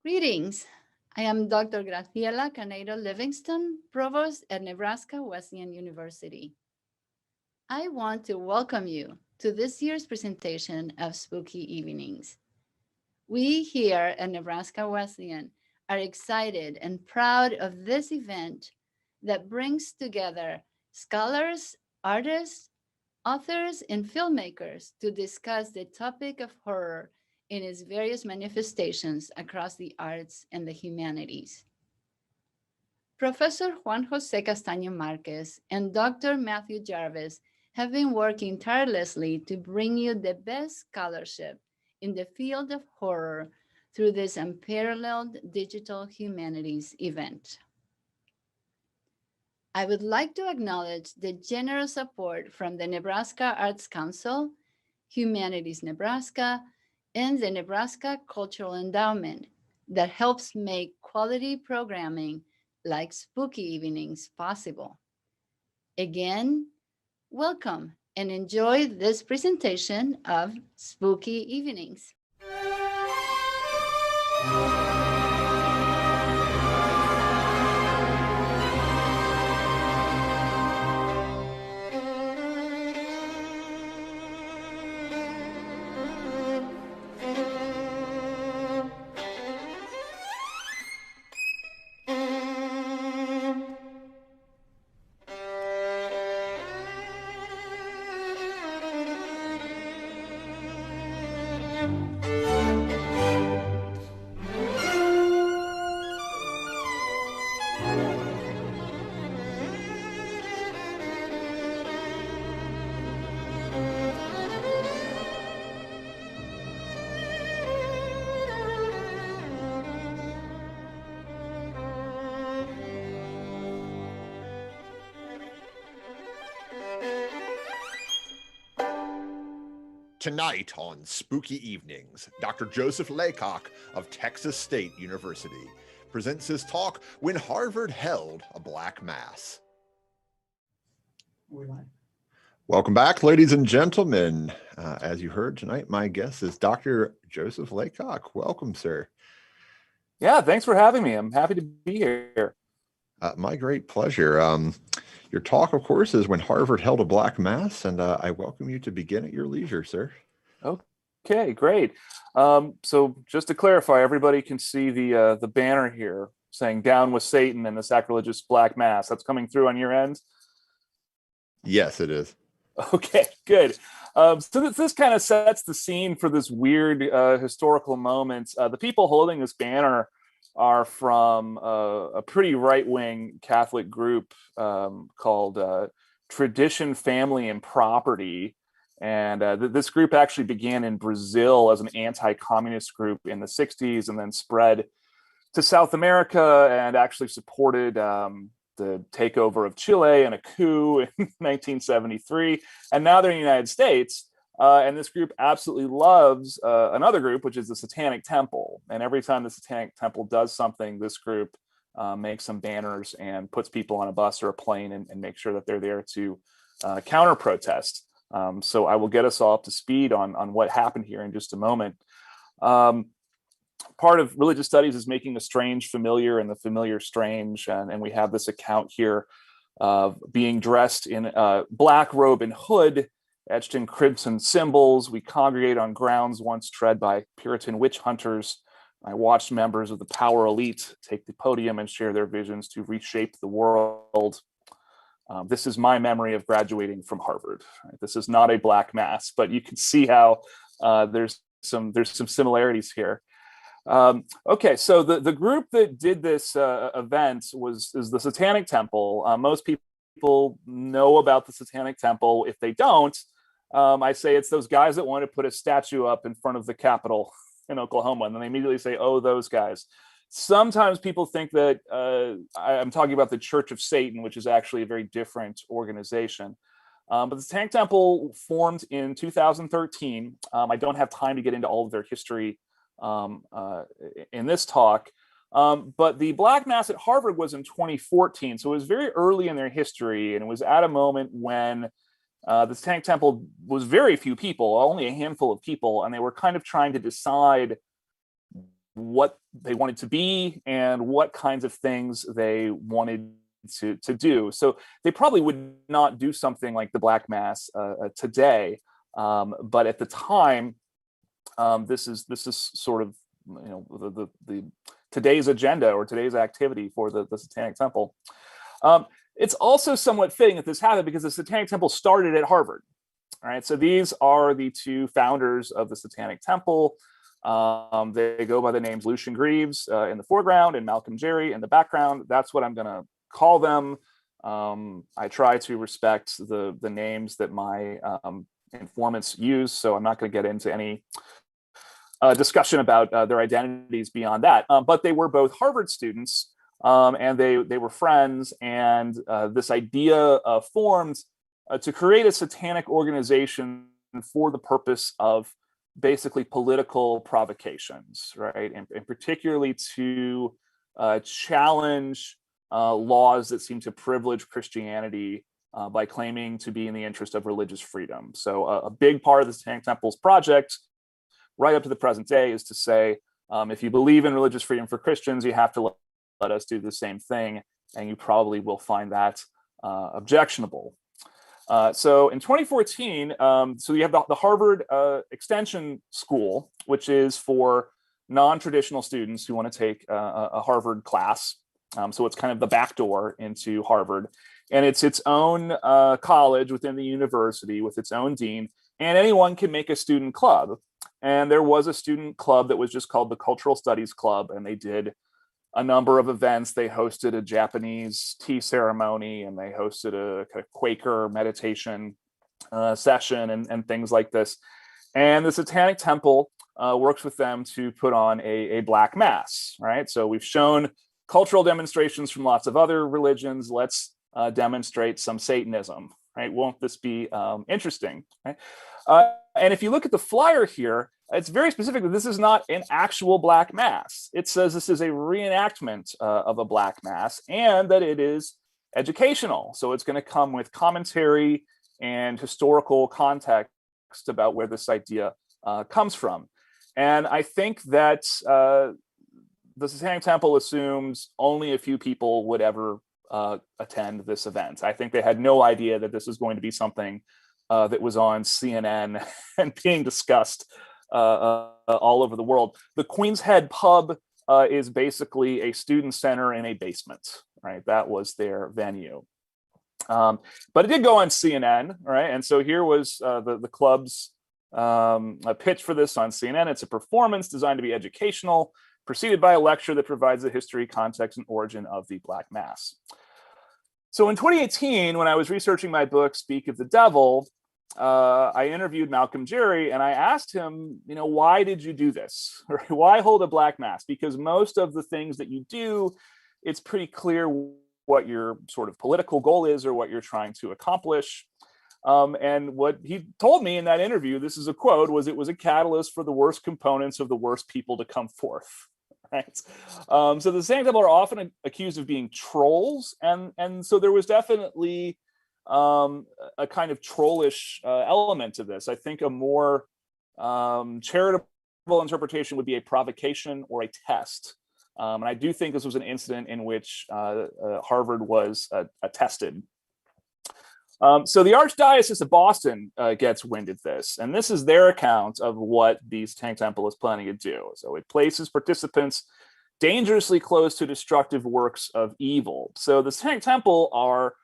Greetings. I am Dr. Graciela Caneiro Livingston, Provost at Nebraska Wesleyan University. I want to welcome you to this year's presentation of Spooky Evenings. We here at Nebraska Wesleyan are excited and proud of this event that brings together scholars, artists, authors, and filmmakers to discuss the topic of horror in its various manifestations across the arts and the humanities. Professor Juan Jose Castaño Marquez and Dr. Matthew Jarvis have been working tirelessly to bring you the best scholarship in the field of horror through this unparalleled digital humanities event. I would like to acknowledge the generous support from the Nebraska Arts Council, Humanities Nebraska, and the Nebraska Cultural Endowment that helps make quality programming like Spooky Evenings possible. Again, welcome and enjoy this presentation of Spooky Evenings. Tonight on Spooky Evenings, Dr. Joseph Laycock of Texas State University presents his talk, When Harvard Held a Black Mass. Welcome back, ladies and gentlemen. As you heard tonight, my guest is Dr. Joseph Laycock. Welcome, sir. Yeah, thanks for having me. I'm happy to be here. My great pleasure. Your talk, of course, is When Harvard Held a Black Mass, and I welcome you to begin at your leisure, sir. Okay, great. So just to clarify, everybody can see the banner here saying "Down with Satan" and the sacrilegious Black Mass. That's coming through on your end? Yes, it is. Okay, good. So this kind of sets the scene for this weird historical moment. The people holding this banner are from a pretty right-wing Catholic group called Tradition, Family, and Property. And this group actually began in Brazil as an anti-communist group in the 60s and then spread to South America and actually supported the takeover of Chile and a coup in 1973. And now they're in the United States. And this group absolutely loves another group, which is the Satanic Temple. And every time the Satanic Temple does something, this group makes some banners and puts people on a bus or a plane and make sure that they're there to counter protest. So I will get us all up to speed on what happened here in just a moment. Part of religious studies is making the strange familiar and the familiar strange. And we have this account here of being dressed in a black robe and hood, etched in crimson symbols. We congregate on grounds once tread by Puritan witch hunters. I watched members of the power elite take the podium and share their visions to reshape the world. This is my memory of graduating from Harvard. Right? This is not a black mass, but you can see how there's some similarities here. Okay, so the group that did this event is the Satanic Temple. Most people know about the Satanic Temple. If they don't, I say it's those guys that want to put a statue up in front of the Capitol in Oklahoma, and then they immediately say, "Oh, those guys." Sometimes people think that I'm talking about the Church of Satan, which is actually a very different organization. But the Satanic Temple formed in 2013. I don't have time to get into all of their history in this talk. But the Black Mass at Harvard was in 2014. So it was very early in their history. And it was at a moment when the Satanic Temple was very few people, only a handful of people. And they were kind of trying to decide what they wanted to be and what kinds of things they wanted to do. So they probably would not do something like the Black Mass today, but at the time, this is sort of, you know, the today's agenda or today's activity for the Satanic Temple. It's also somewhat fitting that this happened because the Satanic Temple started at Harvard. All right, so these are the two founders of the Satanic Temple. They go by the names Lucian Greaves in the foreground and Malcolm Jerry in the background. That's what I'm going to call them. I try to respect the names that my informants use, so I'm not going to get into any discussion about their identities beyond that. But they were both Harvard students, and they were friends, and this idea formed to create a satanic organization for the purpose of basically political provocations, right? And particularly to challenge laws that seem to privilege Christianity by claiming to be in the interest of religious freedom. So a big part of the Satanic Temple's project, right up to the present day, is to say, if you believe in religious freedom for Christians, you have to let us do the same thing, and you probably will find that objectionable. So in 2014, so you have the Harvard Extension School, which is for non-traditional students who want to take a Harvard class. So it's kind of the back door into Harvard. And it's its own college within the university with its own dean. And anyone can make a student club. And there was a student club that was just called the Cultural Studies Club. And they did a number of events. They hosted a Japanese tea ceremony, and they hosted a kind of Quaker meditation session and things like this. And the Satanic Temple works with them to put on a Black Mass, right? So we've shown cultural demonstrations from lots of other religions. Let's demonstrate some Satanism, right? Won't this be interesting, right? And if you look at the flyer here, it's very specific that this is not an actual Black Mass. It says this is a reenactment of a Black Mass, and that it is educational. So it's going to come with commentary and historical context about where this idea comes from. And I think that the Satanic Temple assumes only a few people would ever attend this event. I think they had no idea that this was going to be something that was on CNN and being discussed all over the world. The Queen's Head Pub is basically a student center in a basement, right? That was their venue. But it did go on CNN, right? And so here was the club's pitch for this on CNN. It's a performance designed to be educational, preceded by a lecture that provides the history, context, and origin of the Black Mass. So in 2018, when I was researching my book, Speak of the Devil, I interviewed Malcolm Jerry, and I asked him, you know, why did you do this? Why hold a Black Mass? Because most of the things that you do, it's pretty clear what your sort of political goal is or what you're trying to accomplish. And what he told me in that interview, this is a quote, was it was a catalyst for the worst components of the worst people to come forth. Right. So the Satanic Temple are often accused of being trolls, and so there was definitely a kind of trollish element to this. I think a more charitable interpretation would be a provocation or a test. And I do think this was an incident in which Harvard was tested. So the Archdiocese of Boston gets wind of this, and this is their account of what the Satanic Temple is planning to do. So it places participants dangerously close to destructive works of evil. So the Satanic Temple are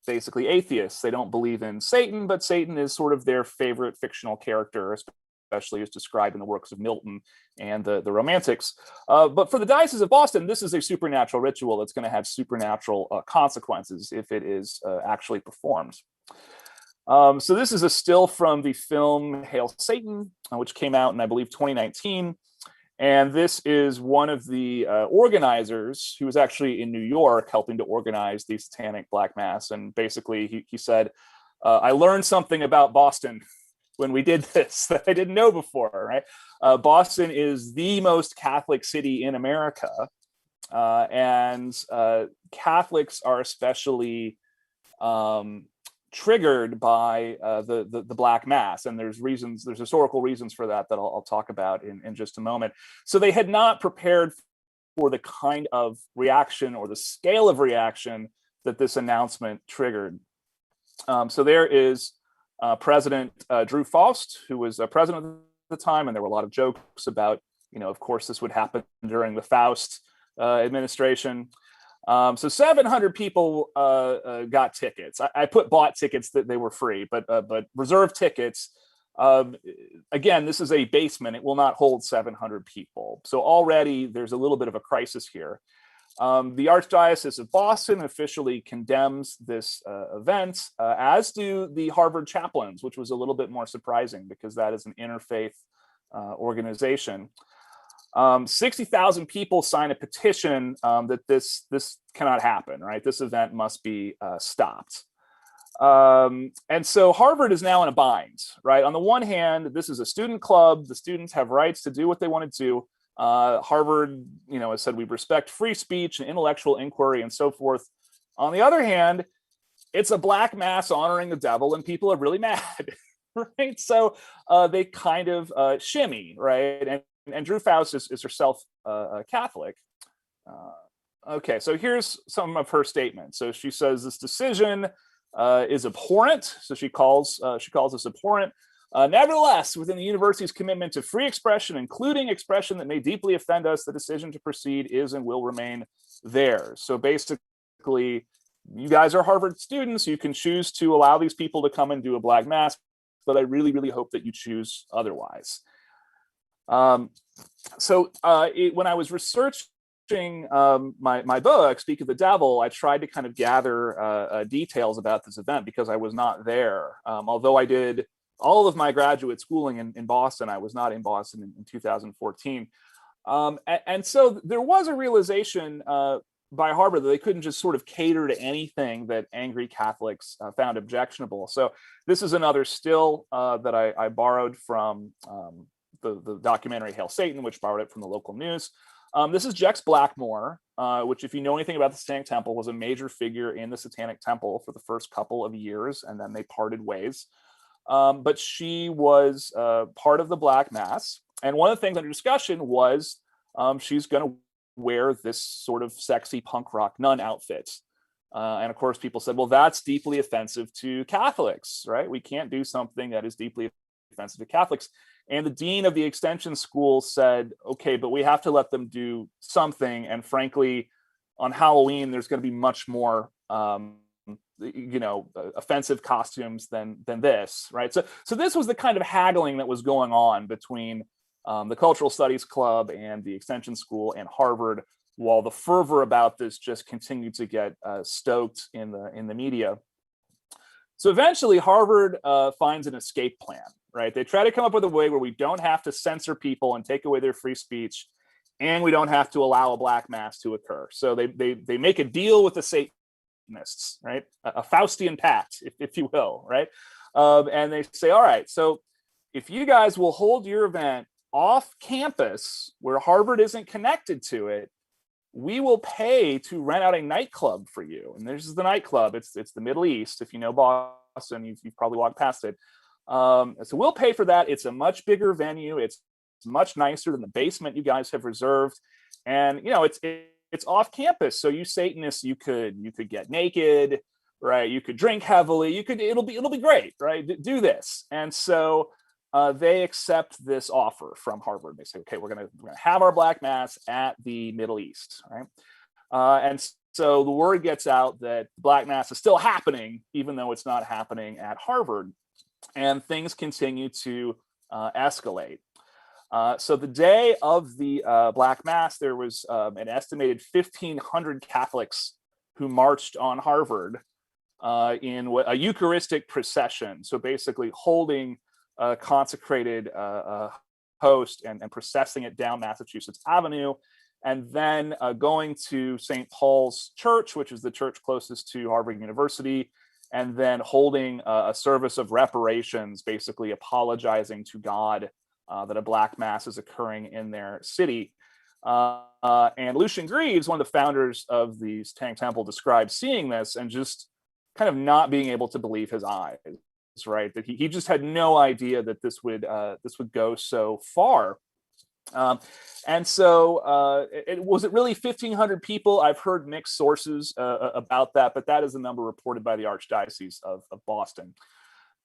basically atheists. They don't believe in Satan, but Satan is sort of their favorite fictional character, especially as described in the works of Milton and the Romantics. But for the Diocese of Boston, this is a supernatural ritual that's going to have supernatural consequences if it is actually performed. So this is a still from the film Hail Satan, which came out in, I believe, 2019. And this is one of the organizers who was actually in New York helping to organize the Satanic Black Mass. And basically, he said, I learned something about Boston when we did this that I didn't know before, right? Boston is the most Catholic city in America. And Catholics are especially triggered by the Black Mass, and there's historical reasons for that I'll talk about in just a moment. So they had not prepared for the kind of reaction or the scale of reaction that this announcement triggered. So there is President Drew Faust, who was president at the time, and there were a lot of jokes about, of course, this would happen during the Faust administration. So 700 people got tickets. I put bought tickets that they were free, but reserved tickets. Again, this is a basement. It will not hold 700 people. So already there's a little bit of a crisis here. The Archdiocese of Boston officially condemns this event, as do the Harvard chaplains, which was a little bit more surprising because that is an interfaith organization. 60,000 people sign a petition that this cannot happen, right? This event must be stopped. And so Harvard is now in a bind, right? On the one hand, this is a student club. The students have rights to do what they want to do. Harvard, has said we respect free speech and intellectual inquiry and so forth. On the other hand, it's a Black Mass honoring the devil, and people are really mad, right? So they kind of shimmy, right? And Drew Faust is herself Catholic. Okay, so here's some of her statements. So she says this decision is abhorrent. So she calls this abhorrent. Nevertheless, within the university's commitment to free expression, including expression that may deeply offend us, the decision to proceed is and will remain theirs. So basically, you guys are Harvard students. You can choose to allow these people to come and do a Black Mass, but I really, really hope that you choose otherwise. When I was researching my book, Speak of the Devil, I tried to kind of gather details about this event because I was not there. Although I did all of my graduate schooling in Boston, I was not in Boston in 2014. And so there was a realization by Harvard that they couldn't just sort of cater to anything that angry Catholics found objectionable. So this is another still that I borrowed from the documentary Hail Satan, which borrowed it from the local news. This is Jex Blackmore, which, if you know anything about the Satanic Temple, was a major figure in the Satanic Temple for the first couple of years, and then they parted ways. But she was part of the Black Mass. And one of the things under discussion was she's going to wear this sort of sexy punk rock nun outfit. And of course, people said, well, that's deeply offensive to Catholics, right? We can't do something that is deeply offensive to Catholics. And the dean of the extension school said, okay, but we have to let them do something. And frankly, on Halloween, there's going to be much more offensive costumes than this, right? So this was the kind of haggling that was going on between the Cultural Studies Club and the Extension School and Harvard, while the fervor about this just continued to get stoked in the media. So eventually, Harvard finds an escape plan, right? They try to come up with a way where we don't have to censor people and take away their free speech, and we don't have to allow a Black Mass to occur. So they make a deal with the Satanists, right? A Faustian pact, if you will, right? And they say, all right, so if you guys will hold your event off campus where Harvard isn't connected to it, we will pay to rent out a nightclub for you. And this is the nightclub. It's the Middle East. If you know Boston, you've probably walked past it. So we'll pay for that. It's a much bigger venue. It's much nicer than the basement you guys have reserved. And it's off campus. So you Satanists, you could get naked, right? You could drink heavily. It'll be great, right? Do this. And so they accept this offer from Harvard. They say, okay, we're gonna have our Black Mass at the Middle East, right? And so the word gets out that Black Mass is still happening, even though it's not happening at Harvard, and things continue to escalate. So the day of the Black Mass, there was an estimated 1,500 Catholics who marched on Harvard in a Eucharistic procession. So basically holding a consecrated host and processing it down Massachusetts Avenue, and then going to St. Paul's Church, which is the church closest to Harvard University, and then holding a service of reparations, basically apologizing to God that a Black Mass is occurring in their city. And Lucian Greaves, one of the founders of the Satanic Temple, described seeing this and just kind of not being able to believe his eyes, right? That he just had no idea that this would go so far. And so was it really 1,500 people? I've heard mixed sources about that, but that is the number reported by the Archdiocese of Boston.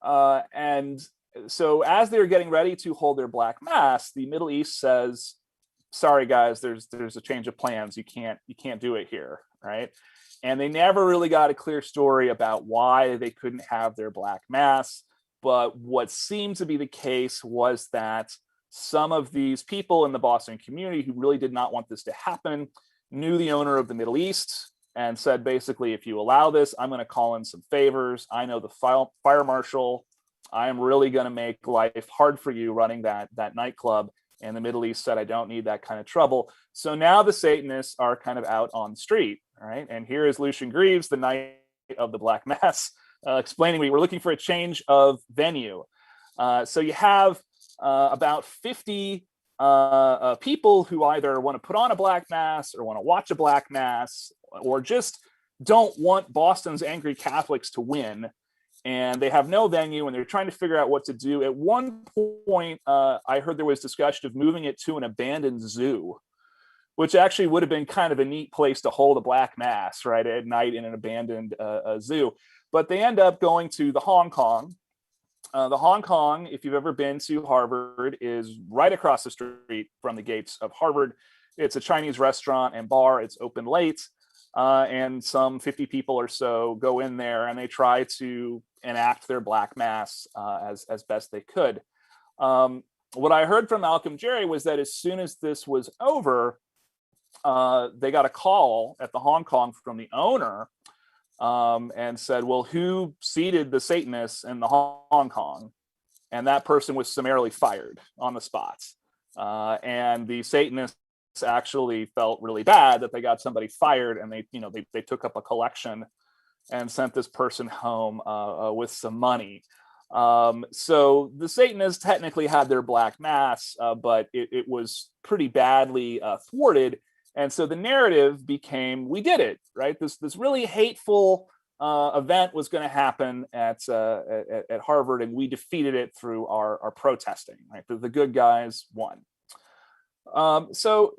And so as they're getting ready to hold their Black Mass, the Middle East says, sorry guys, there's a change of plans. You can't do it here, right? And they never really got a clear story about why they couldn't have their Black Mass. But what seemed to be the case was that some of these people in the Boston community who really did not want this to happen knew the owner of the Middle East and said, basically, if you allow this, I'm going to call in some favors. I know the fire marshal. I am really going to make life hard for you running that nightclub. And the Middle East said, I don't need that kind of trouble. So now the Satanists are kind of out on the street, right? And here is Lucian Greaves, the night of the Black Mass, explaining we were looking for a change of venue. So you have about 50 people who either want to put on a Black Mass or want to watch a Black Mass or just don't want Boston's angry Catholics to win. And they have no venue and they're trying to figure out what to do. At one point, I heard there was discussion of moving it to an abandoned zoo, which actually would have been kind of a neat place to hold a Black Mass, right, at night in an abandoned zoo. But they end up going to the Hong Kong. The Hong Kong, if you've ever been to Harvard, is right across the street from the gates of Harvard. It's a Chinese restaurant and bar. It's open late. And some 50 people or so go in there and they try to enact their Black Mass as best they could. What I heard from Malcolm Jerry was that as soon as this was over, they got a call at the Hong Kong from the owner and said, well, who seated the Satanists in the Hong Kong? And that person was summarily fired on the spot. And the Satanists actually felt really bad that they got somebody fired, and they took up a collection and sent this person home with some money. So the Satanists technically had their Black Mass, but it was pretty badly thwarted. And so the narrative became, we did it, right? This really hateful event was going to happen at Harvard, and we defeated it through our protesting, right? The good guys won. So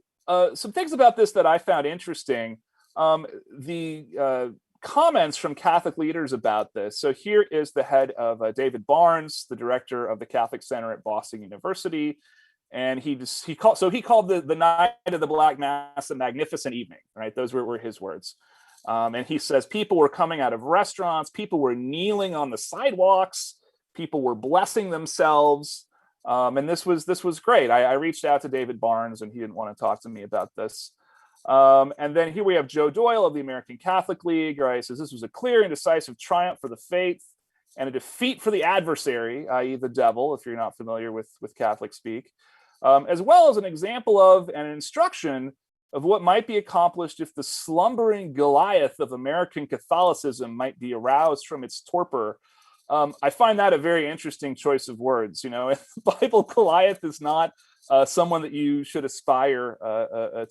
some things about this that I found interesting, the comments from Catholic leaders about this. So here is the head of David Barnes, the director of the Catholic Center at Boston University. And he called the night of the Black Mass a magnificent evening, right? Those were his words. And he says people were coming out of restaurants, people were kneeling on the sidewalks, people were blessing themselves. And this was great. I reached out to David Barnes and he didn't want to talk to me about this. And then here we have Joe Doyle of the American Catholic League, right? He says this was a clear and decisive triumph for the faith and a defeat for the adversary, i.e. the devil, if you're not familiar with Catholic speak, as well as an example of and an instruction of what might be accomplished if the slumbering Goliath of American Catholicism might be aroused from its torpor. I find that a very interesting choice of words. In the Bible, Goliath is not someone that you should aspire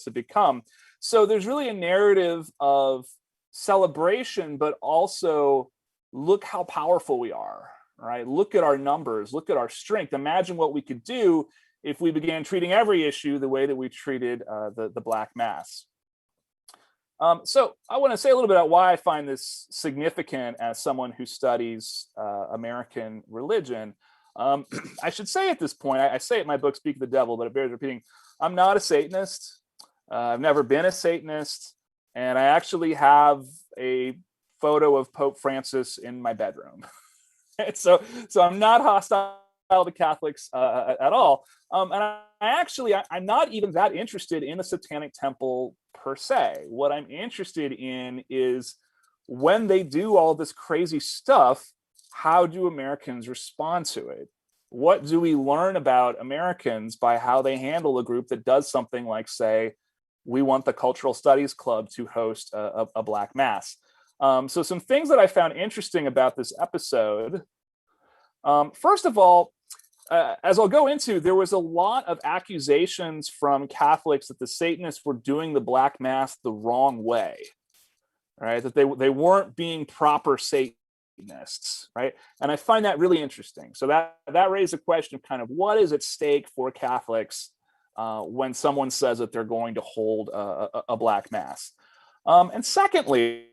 to become. So there's really a narrative of celebration, but also look how powerful we are, right? Look at our numbers, look at our strength. Imagine what we could do if we began treating every issue the way that we treated the Black Mass. So I want to say a little bit about why I find this significant as someone who studies American religion. I should say at this point, I say it in my book, Speak of the Devil, but it bears repeating, I'm not a Satanist. I've never been a Satanist. And I actually have a photo of Pope Francis in my bedroom. so I'm not hostile to Catholics at all. And I'm not even that interested in the Satanic Temple per se. What I'm interested in is when they do all this crazy stuff, how do Americans respond to it? What do we learn about Americans by how they handle a group that does something like, say, we want the Cultural Studies Club to host a Black Mass? So some things that I found interesting about this episode. First of all, as I'll go into, there was a lot of accusations from Catholics that the Satanists were doing the Black Mass the wrong way. right? That they weren't being proper Satanists, right? And I find that really interesting. So that raised the question of kind of what is at stake for Catholics when someone says that they're going to hold a black mass. And secondly,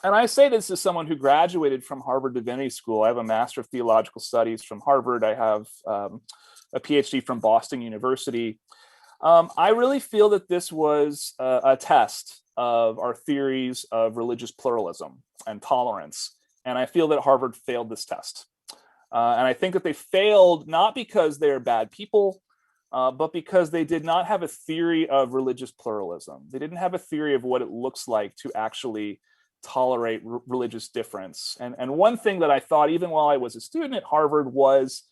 and I say this as someone who graduated from Harvard Divinity School. I have a Master of Theological Studies from Harvard. I have a PhD from Boston University. I really feel that this was a test of our theories of religious pluralism and tolerance. And I feel that Harvard failed this test. And I think that they failed not because they're bad people, but because they did not have a theory of religious pluralism. They didn't have a theory of what it looks like to actually tolerate religious difference. And one thing that I thought, even while I was a student at Harvard, was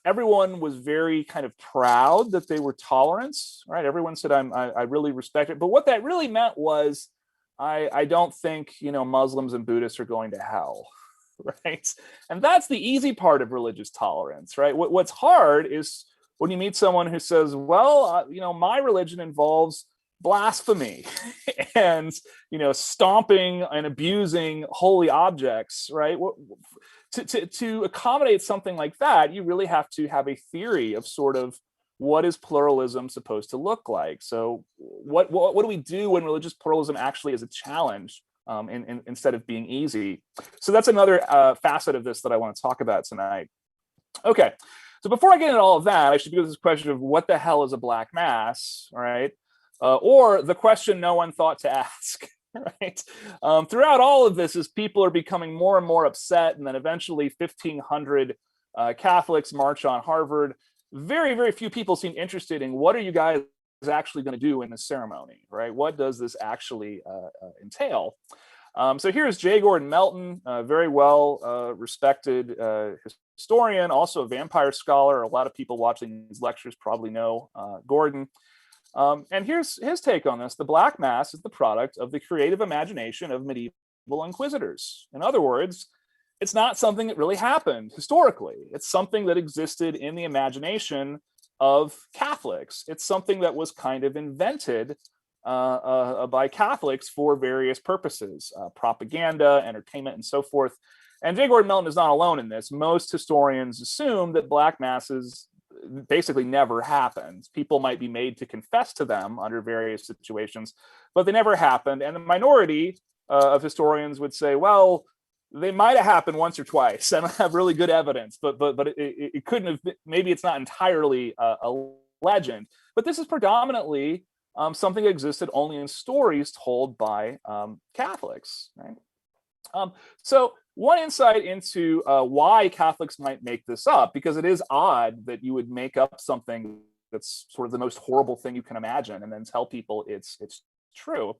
everyone was very kind of proud that they were tolerant, right? Everyone said, I really respect it. But what that really meant was, I don't think, Muslims and Buddhists are going to hell, right? And that's the easy part of religious tolerance, right? What's hard is when you meet someone who says, well, my religion involves blasphemy and, stomping and abusing holy objects, right? To accommodate something like that, you really have to have a theory of sort of what is pluralism supposed to look like. So what do we do when religious pluralism actually is a challenge instead of being easy? So that's another facet of this that I want to talk about tonight. Okay, so before I get into all of that, I should begin with this question of what the hell is a black mass, right? Or the question no one thought to ask. Right. Throughout all of this, as people are becoming more and more upset, and then eventually 1,500 Catholics march on Harvard, very, very few people seem interested in what are you guys actually going to do in this ceremony, right? What does this actually entail? So here's J. Gordon Melton, very well respected historian, also a vampire scholar. A lot of people watching these lectures probably know Gordon. And here's his take on this. The Black Mass is the product of the creative imagination of medieval inquisitors. In other words, it's not something that really happened historically. It's something that existed in the imagination of Catholics. It's something that was kind of invented by Catholics for various purposes, propaganda, entertainment, and so forth. And J. Gordon Melton is not alone in this. Most historians assume that Black Masses basically never happened. People might be made to confess to them under various situations, but they never happened. And the minority of historians would say, well, they might have happened once or twice. I don't have really good evidence, but it couldn't have been, maybe it's not entirely a legend. But this is predominantly something that existed only in stories told by Catholics, right? So one insight into why Catholics might make this up, because it is odd that you would make up something that's sort of the most horrible thing you can imagine and then tell people it's true.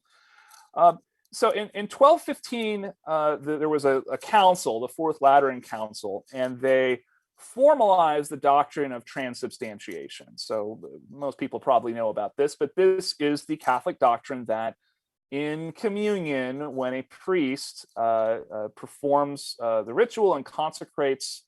So in 1215, there was a council, the Fourth Lateran Council, and they formalized the doctrine of transubstantiation. So most people probably know about this, but this is the Catholic doctrine that in communion, when a priest performs the ritual and consecrates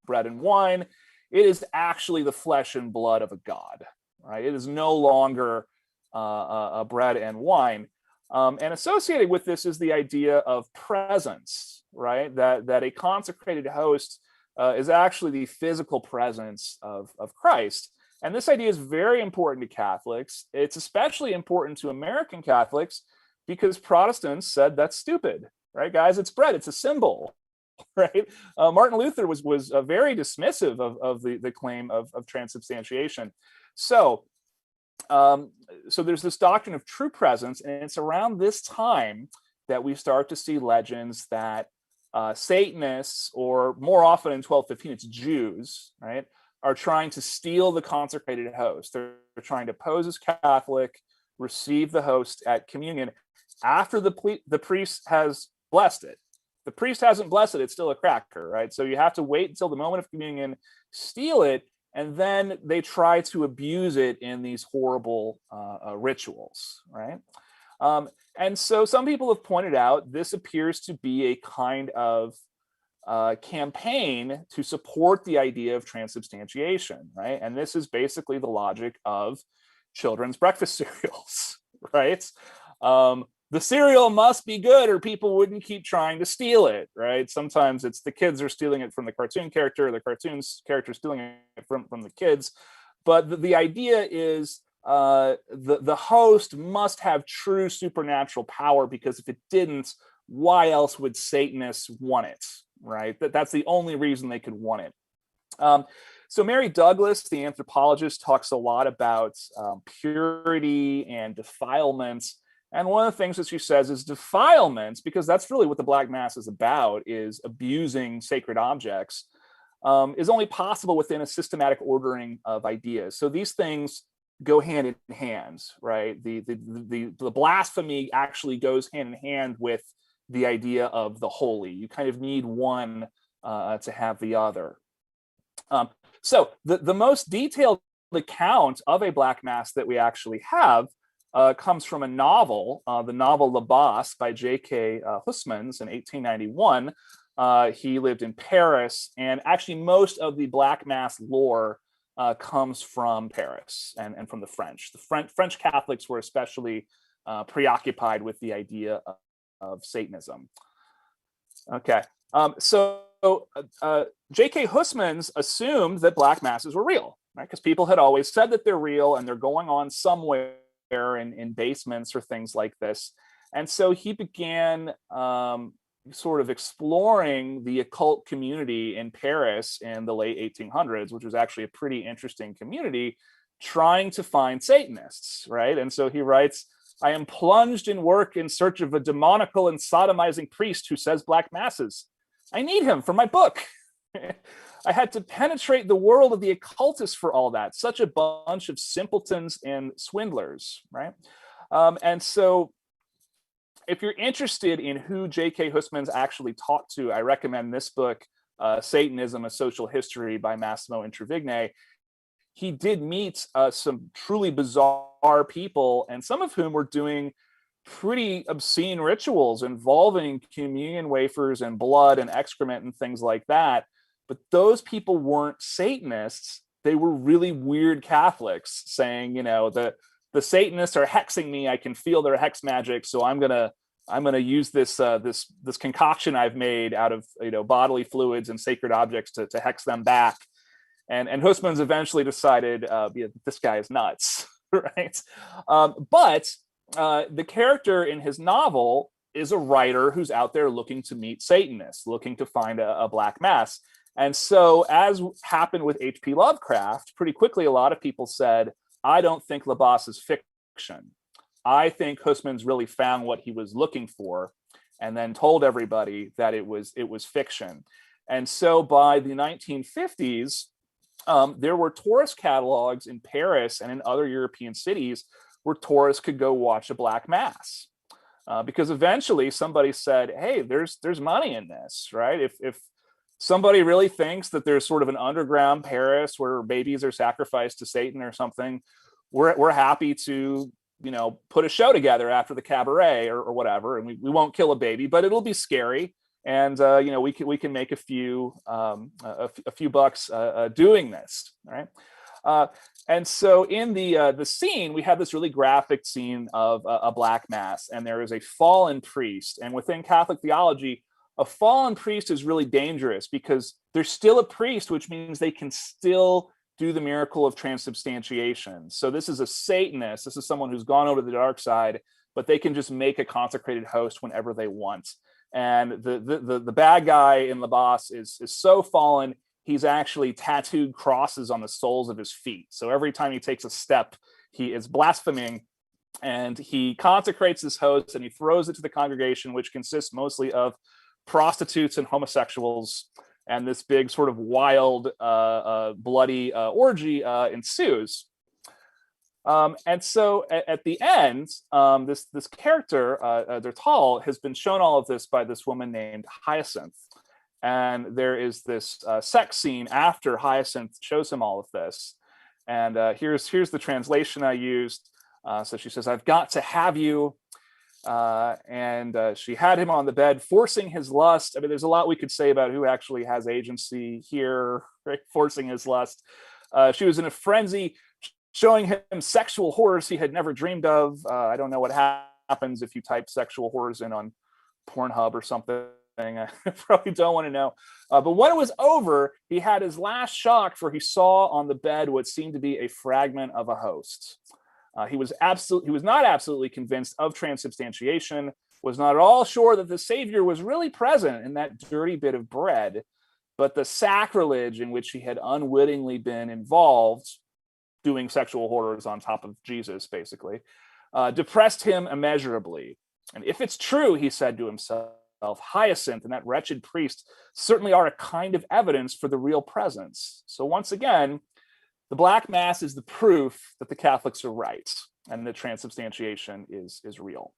bread and wine, it is actually the flesh and blood of a god, right? It is no longer bread and wine. And associated with this is the idea of presence, right? That a consecrated host is actually the physical presence of Christ. And this idea is very important to Catholics. It's especially important to American Catholics because Protestants said that's stupid, right, guys? It's bread, it's a symbol, right? Martin Luther was very dismissive of the claim of transubstantiation. So there's this doctrine of true presence, and it's around this time that we start to see legends that Satanists, or more often in 1215, it's Jews, right, are trying to steal the consecrated host. They're trying to pose as Catholic, receive the host at communion after the priest has blessed it. The priest hasn't blessed it, it's still a cracker, right? So you have to wait until the moment of communion, steal it, and then they try to abuse it in these horrible rituals, right? And so some people have pointed out this appears to be a kind of campaign to support the idea of transubstantiation, right? And this is basically the logic of children's breakfast cereals, right? the cereal must be good or people wouldn't keep trying to steal it, right? Sometimes it's the kids are stealing it from the cartoon character, the cartoon's character stealing it from the kids. But the idea is the host must have true supernatural power, because if it didn't, why else would Satanists want it, right? That's the only reason they could want it. So Mary Douglas, the anthropologist, talks a lot about purity and defilements. And one of the things that she says is defilements, because that's really what the Black Mass is about, is abusing sacred objects, is only possible within a systematic ordering of ideas. So these things go hand in hand, right? The blasphemy actually goes hand in hand with the idea of the holy. You kind of need one to have the other. So the most detailed account of a Black Mass that we actually have comes from a novel, the novel La Bosse by J.K. Huysmans in 1891. He lived in Paris, and actually most of the Black Mass lore comes from Paris and from the French. The French Catholics were especially preoccupied with the idea of Satanism. Okay, so J.K. Huysmans assumed that Black Masses were real, right? Because people had always said that they're real and they're going on somewhere in basements or things like this. And so he began sort of exploring the occult community in Paris in the late 1800s, which was actually a pretty interesting community, trying to find Satanists, right? And so he writes, "I am plunged in work in search of a demonical and sodomizing priest who says Black Masses. I need him for my book." I had to penetrate the world of the occultists for all that. Such a bunch of simpletons and swindlers, right? And so if you're interested in who J.K. Huysmans actually talked to, I recommend this book, Satanism, A Social History by Massimo Introvigne. He did meet some truly bizarre people, and some of whom were doing pretty obscene rituals involving communion wafers and blood and excrement and things like that. But those people weren't Satanists. They were really weird Catholics saying, you know, the Satanists are hexing me. I can feel their hex magic, so I'm gonna use this this concoction I've made out of, you know, bodily fluids and sacred objects to hex them back. And Huysmans eventually decided, this guy is nuts, right? But the character in his novel is a writer who's out there looking to meet Satanists, looking to find a Black Mass. And so, as happened with H.P. Lovecraft, pretty quickly a lot of people said, I don't think La Bosse is fiction. I think Huysmans really found what he was looking for and then told everybody that it was fiction. And so by the 1950s, there were tourist catalogs in Paris and in other European cities where tourists could go watch a Black Mass. Because eventually somebody said, hey, there's money in this, right? If somebody really thinks that there's sort of an underground Paris where babies are sacrificed to Satan or something, we're happy to, you know, put a show together after the cabaret or whatever, and we won't kill a baby, but it'll be scary, and you know, we can make a few bucks doing this, right? And so in the scene, we have this really graphic scene of a Black Mass, and there is a fallen priest, and within Catholic theology, a fallen priest is really dangerous because they're still a priest, which means they can still do the miracle of transubstantiation. So this is a Satanist. This is someone who's gone over to the dark side, but they can just make a consecrated host whenever they want. And the bad guy in La Bosse is so fallen, he's actually tattooed crosses on the soles of his feet. So every time he takes a step, he is blaspheming, and he consecrates his host and he throws it to the congregation, which consists mostly of prostitutes and homosexuals, and this big sort of wild, bloody orgy ensues. And so at the end, this character, Dertal, has been shown all of this by this woman named Hyacinth. And there is this sex scene after Hyacinth shows him all of this. And here's the translation I used. So she says, "I've got to have you." And she had him on the bed, forcing his lust. I mean, there's a lot we could say about who actually has agency here, right? Forcing his lust. She was in a frenzy, showing him sexual horrors he had never dreamed of. I don't know what happens if you type sexual horrors in on Pornhub or something. I probably don't want to know. But when it was over, he had his last shock, for he saw on the bed what seemed to be a fragment of a host. He was not absolutely convinced of transubstantiation, was not at all sure that the Savior was really present in that dirty bit of bread, but the sacrilege in which he had unwittingly been involved, doing sexual horrors on top of Jesus, basically, depressed him immeasurably. And if it's true, he said to himself, Hyacinth and that wretched priest certainly are a kind of evidence for the real presence. So once again, the Black Mass is the proof that the Catholics are right and that transubstantiation is real.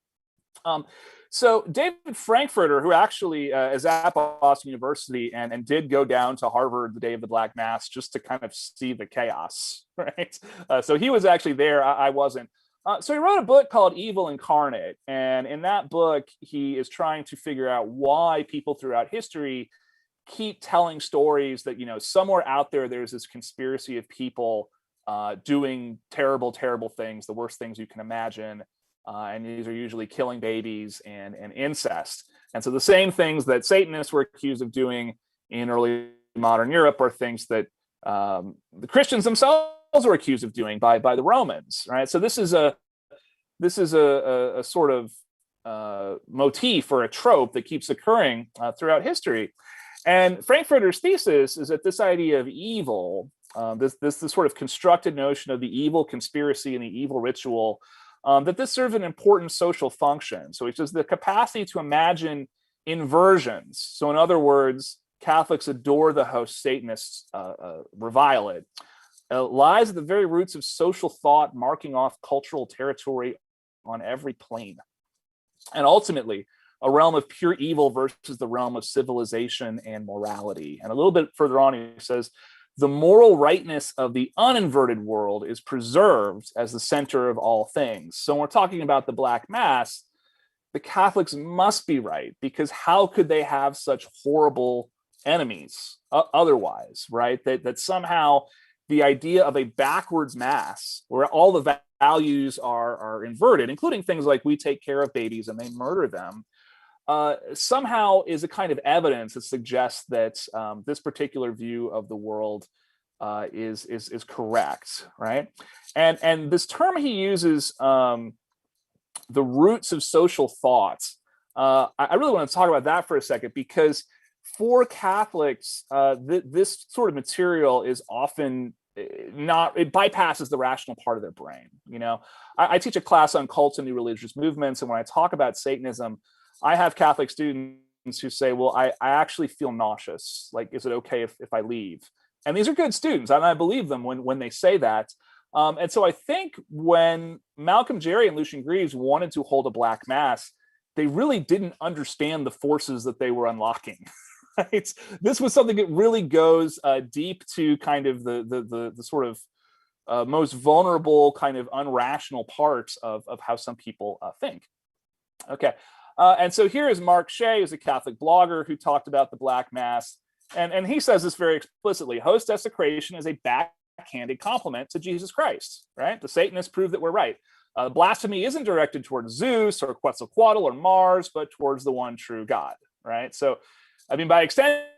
So David Frankfurter, who actually is at Boston University and did go down to Harvard the day of the Black Mass just to kind of see the chaos, right? So he was actually there. I wasn't. So he wrote a book called Evil Incarnate. And in that book, he is trying to figure out why people throughout history keep telling stories that, somewhere out there, there's this conspiracy of people doing terrible, terrible things, the worst things you can imagine. And these are usually killing babies and incest. And so the same things that Satanists were accused of doing in early modern Europe are things that the Christians themselves were accused of doing by the Romans, right? So this is a sort of motif or a trope that keeps occurring throughout history. And Frankfurter's thesis is that this idea of evil, this sort of constructed notion of the evil conspiracy and the evil ritual, that this serves an important social function. So he says the capacity to imagine inversions. So in other words, Catholics adore the host, Satanists revile it. Lies at the very roots of social thought, marking off cultural territory on every plane. And ultimately, a realm of pure evil versus the realm of civilization and morality. And a little bit further on, he says, the moral rightness of the uninverted world is preserved as the center of all things. So when we're talking about the Black Mass, the Catholics must be right, because how could they have such horrible enemies otherwise, right? That somehow the idea of a backwards mass where all the values are inverted, including things like we take care of babies and they murder them, somehow is a kind of evidence that suggests that this particular view of the world is correct, right? And this term he uses, the roots of social thought, I really want to talk about that for a second, because for Catholics, this sort of material is often it bypasses the rational part of their brain. I teach a class on cults and new religious movements, and when I talk about Satanism, I have Catholic students who say, well, I actually feel nauseous. Like, is it okay if I leave? And these are good students, and I believe them when they say that. And so I think when Malcolm Jerry and Lucian Greaves wanted to hold a Black Mass, they really didn't understand the forces that they were unlocking. Right? This was something that really goes deep to kind of the sort of most vulnerable, kind of unrational parts of how some people think. Okay. And so here is Mark Shea, who's a Catholic blogger who talked about the Black Mass. And he says this very explicitly: host desecration is a backhanded compliment to Jesus Christ, right? The Satanists prove that we're right. Blasphemy isn't directed towards Zeus or Quetzalcoatl or Mars, but towards the one true God, right? So, I mean, by extension,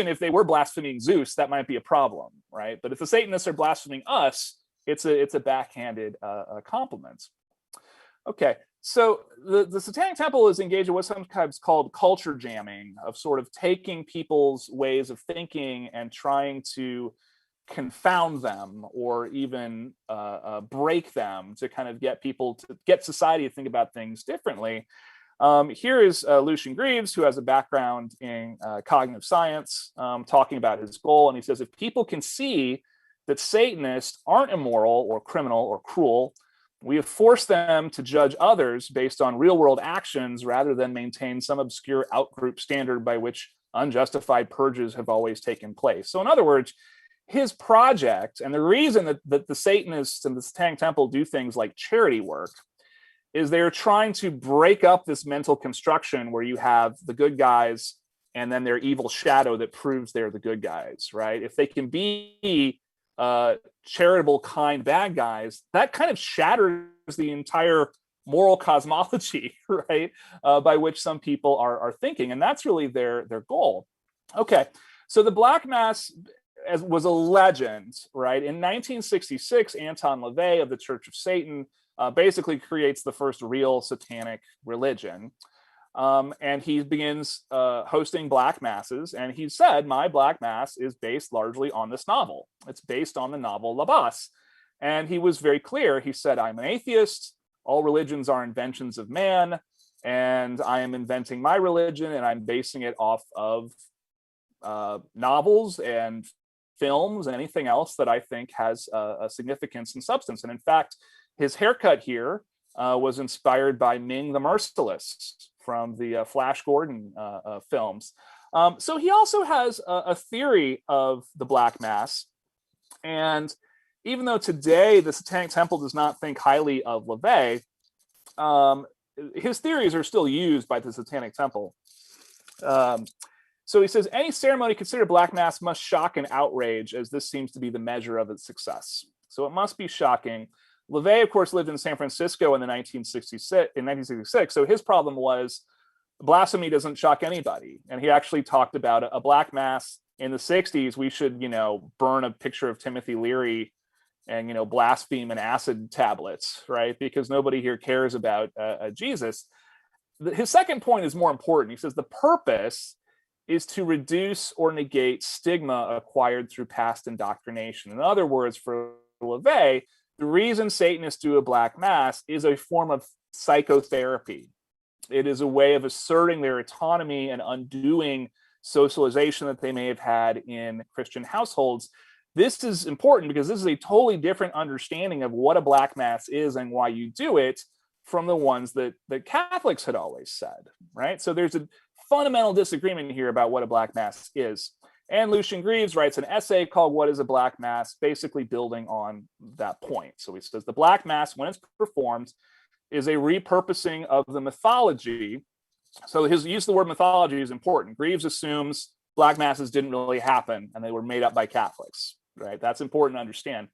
if they were blaspheming Zeus, that might be a problem, right? But if the Satanists are blaspheming us, it's a backhanded compliment. Okay, so the Satanic Temple is engaged in what's sometimes called culture jamming, of sort of taking people's ways of thinking and trying to confound them or even break them to kind of get society to think about things differently. Here is Lucian Greaves, who has a background in cognitive science, talking about his goal. And he says, if people can see that Satanists aren't immoral or criminal or cruel, we have forced them to judge others based on real-world actions rather than maintain some obscure outgroup standard by which unjustified purges have always taken place. So in other words, his project, and the reason that the Satanists and the Satanic Temple do things like charity work, is they're trying to break up this mental construction where you have the good guys and then their evil shadow that proves they're the good guys, right? If they can be charitable, kind, bad guys, that kind of shatters the entire moral cosmology, right, by which some people are thinking, and that's really their goal. Okay, so the Black Mass was a legend, right? In 1966, Anton LaVey of the Church of Satan basically creates the first real satanic religion. And he begins hosting Black Masses. And he said, my Black Mass is based largely on this novel. It's based on the novel La Basse. And he was very clear. He said, I'm an atheist. All religions are inventions of man. And I am inventing my religion, and I'm basing it off of novels and films and anything else that I think has a significance and substance. And in fact, his haircut here was inspired by Ming the Merciless from the Flash Gordon films. So he also has a theory of the Black Mass. And even though today the Satanic Temple does not think highly of LaVey, his theories are still used by the Satanic Temple. So he says, any ceremony considered Black Mass must shock and outrage, as this seems to be the measure of its success. So it must be shocking. LaVey, of course, lived in San Francisco in 1966. So his problem was blasphemy doesn't shock anybody. And he actually talked about a Black Mass in the 60s. We should, burn a picture of Timothy Leary and, blaspheme and acid tablets, right? Because nobody here cares about Jesus. His second point is more important. He says the purpose is to reduce or negate stigma acquired through past indoctrination. In other words, for LaVey, the reason Satanists do a Black Mass is a form of psychotherapy. It is a way of asserting their autonomy and undoing socialization that they may have had in Christian households. This is important because this is a totally different understanding of what a Black Mass is and why you do it from the ones that Catholics had always said, right? So there's a fundamental disagreement here about what a Black Mass is. And Lucian Greaves writes an essay called What is a Black Mass, basically building on that point. So he says the Black Mass, when it's performed, is a repurposing of the mythology. So his use of the word mythology is important. Greaves assumes Black Masses didn't really happen and they were made up by Catholics, right? That's important to understand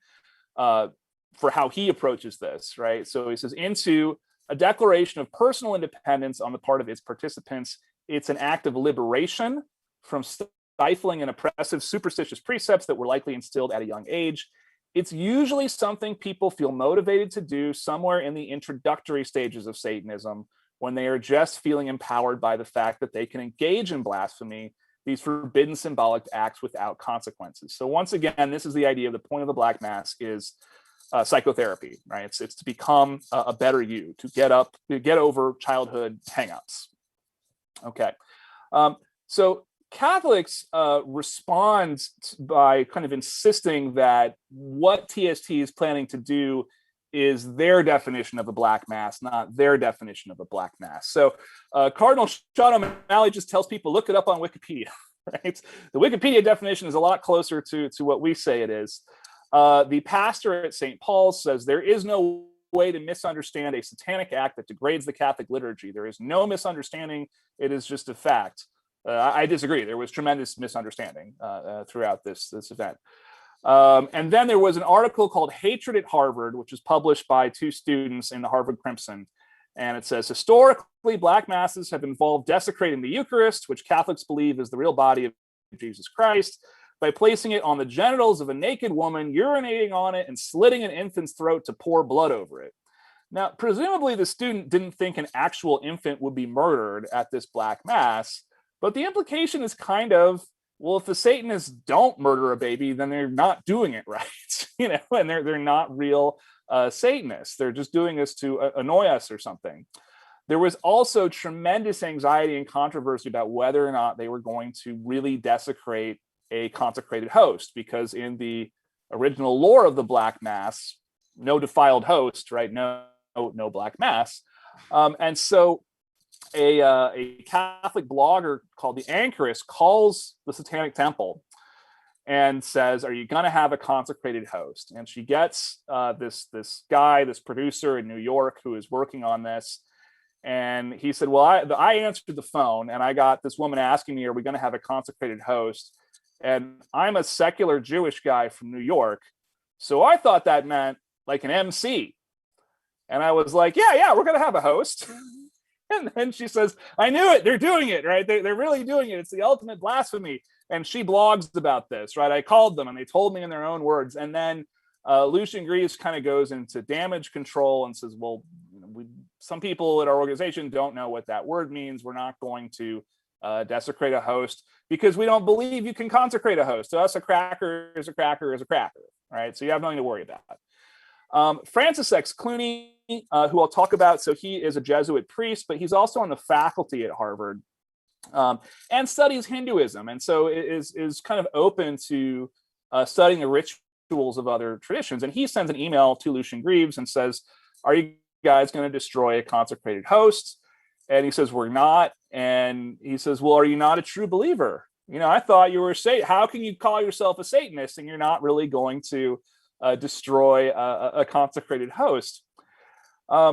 for how he approaches this, right? So he says, into a declaration of personal independence on the part of its participants. It's an act of liberation from stifling and oppressive superstitious precepts that were likely instilled at a young age. It's usually something people feel motivated to do somewhere in the introductory stages of Satanism, when they are just feeling empowered by the fact that they can engage in blasphemy, these forbidden symbolic acts without consequences. So once again, this is the idea of the point of the Black Mass is psychotherapy, right? It's to become a better you, to get over childhood hangups. Okay, so Catholics respond by kind of insisting that what TST is planning to do is their definition of a Black Mass, not their definition of a Black Mass. So Cardinal Sean O'Malley just tells people, look it up on Wikipedia, right? The Wikipedia definition is a lot closer to what we say it is. The pastor at St. Paul's says there is no way to misunderstand a satanic act that degrades the Catholic liturgy. There is no misunderstanding. It is just a fact. I disagree. There was tremendous misunderstanding throughout this event. And then there was an article called Hatred at Harvard, which was published by two students in the Harvard Crimson. And it says, historically, Black Masses have involved desecrating the Eucharist, which Catholics believe is the real body of Jesus Christ, by placing it on the genitals of a naked woman, urinating on it, and slitting an infant's throat to pour blood over it. Now, presumably the student didn't think an actual infant would be murdered at this Black Mass, but the implication is kind of, well, if the Satanists don't murder a baby, then they're not doing it right, and they're not real Satanists. They're just doing this to annoy us or something. There was also tremendous anxiety and controversy about whether or not they were going to really desecrate a consecrated host, because in the original lore of the Black Mass, no defiled host, right? No Black Mass. And so a Catholic blogger called the Anchoress calls the Satanic Temple and says, are you going to have a consecrated host? And she gets this guy, this producer in New York who is working on this. And he said, well, I answered the phone and I got this woman asking me, are we going to have a consecrated host? And I'm a secular Jewish guy from New York. So I thought that meant like an MC. And I was like, yeah, we're going to have a host. And then she says, I knew it. They're doing it, right? They're really doing it. It's the ultimate blasphemy. And she blogs about this, right? I called them and they told me in their own words. And then Lucian Greaves kind of goes into damage control and says, well, some people at our organization don't know what that word means. We're not going to desecrate a host because we don't believe you can consecrate a host. To us, a cracker is a cracker is a cracker, right? So you have nothing to worry about. Francis X. Clooney, who I'll talk about, so he is a Jesuit priest, but he's also on the faculty at Harvard and studies Hinduism. And so is kind of open to studying the rituals of other traditions. And he sends an email to Lucian Greaves and says, are you guys going to destroy a consecrated host? And he says, we're not. And he says, well, are you not a true believer? I thought you were a Satan. How can you call yourself a Satanist and you're not really going to destroy a consecrated host?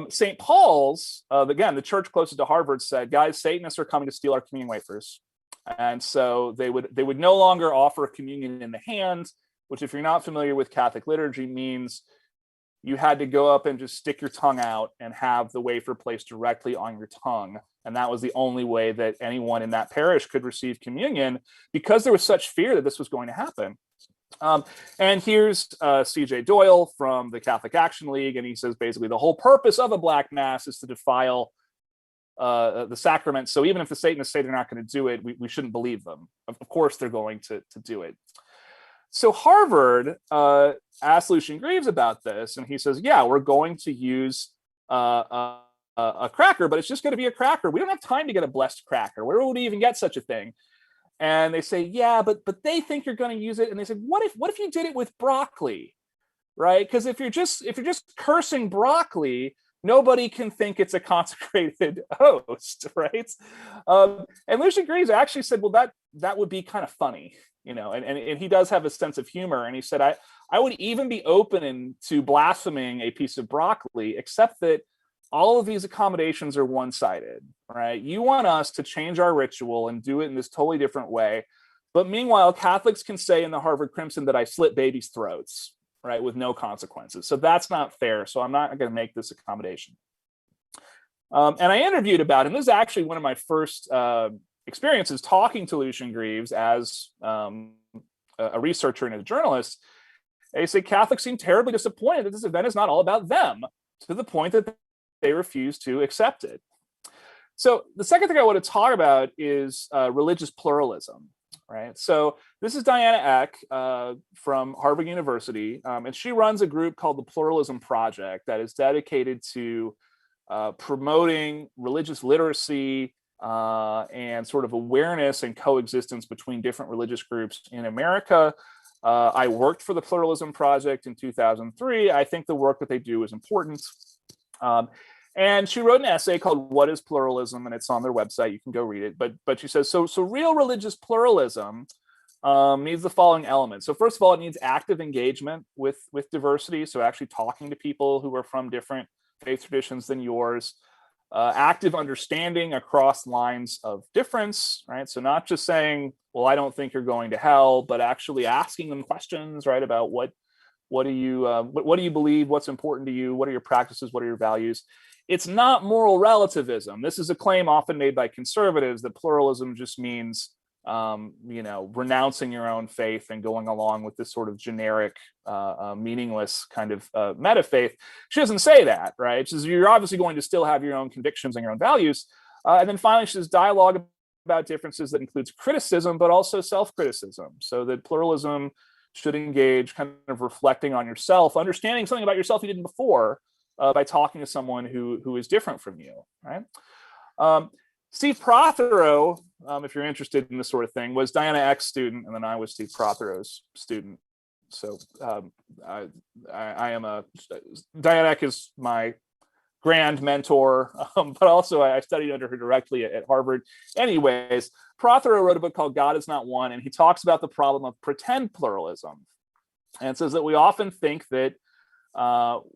St. Paul's, again, the church closest to Harvard said, guys, Satanists are coming to steal our communion wafers. And so they would no longer offer communion in the hand, which if you're not familiar with Catholic liturgy means you had to go up and just stick your tongue out and have the wafer placed directly on your tongue. And that was the only way that anyone in that parish could receive communion because there was such fear that this was going to happen. And here's C.J. Doyle from the Catholic Action League, and he says basically the whole purpose of a black mass is to defile the sacrament. So even if the Satanists say they're not going to do it, we shouldn't believe them. Of course, they're going to do it. So Harvard asked Lucian Greaves about this, and he says, yeah, we're going to use a cracker, but it's just going to be a cracker. We don't have time to get a blessed cracker. Where would we even get such a thing? And they say, yeah, but they think you're going to use it. And they said, what if you did it with broccoli, right? Because if you're just cursing broccoli, nobody can think it's a consecrated host, right? And Lucian Greaves actually said, well, that would be kind of funny, and he does have a sense of humor. And he said, I would even be open to blaspheming a piece of broccoli, except that all of these accommodations are one-sided, right? You want us to change our ritual and do it in this totally different way. But meanwhile, Catholics can say in the Harvard Crimson that I slit babies' throats, right, with no consequences. So that's not fair. So I'm not going to make this accommodation. And I interviewed about him. This is actually one of my first experiences talking to Lucian Greaves as a researcher and a journalist. They say Catholics seem terribly disappointed that this event is not all about them, to the point that they refuse to accept it. So the second thing I want to talk about is religious pluralism, right? So this is Diana Eck from Harvard University, and she runs a group called the Pluralism Project that is dedicated to promoting religious literacy and sort of awareness and coexistence between different religious groups in America. I worked for the Pluralism Project in 2003. I think the work that they do is important. And she wrote an essay called "What is Pluralism?" and it's on their website. You can go read it. But she says, so real religious pluralism needs the following elements. So first of all, it needs active engagement with diversity. So actually talking to people who are from different faith traditions than yours. Active understanding across lines of difference, right? So not just saying, well, I don't think you're going to hell, but actually asking them questions, right, about what do you believe? What's important to you? What are your practices? What are your values? It's not moral relativism. This is a claim often made by conservatives that pluralism just means, renouncing your own faith and going along with this sort of generic, meaningless kind of meta faith. She doesn't say that, right? She says you're obviously going to still have your own convictions and your own values. And then finally, she says dialogue about differences that includes criticism, but also self-criticism. So that pluralism should engage kind of reflecting on yourself, understanding something about yourself you didn't before by talking to someone who is different from you, right? Steve Prothero, if you're interested in this sort of thing, was Diana Eck's student, and then I was Steve Prothero's student. So I am Diana Eck is my grand mentor, but also I studied under her directly at Harvard. Anyways, Prothero wrote a book called God Is Not One, and he talks about the problem of pretend pluralism. And says that we often think that,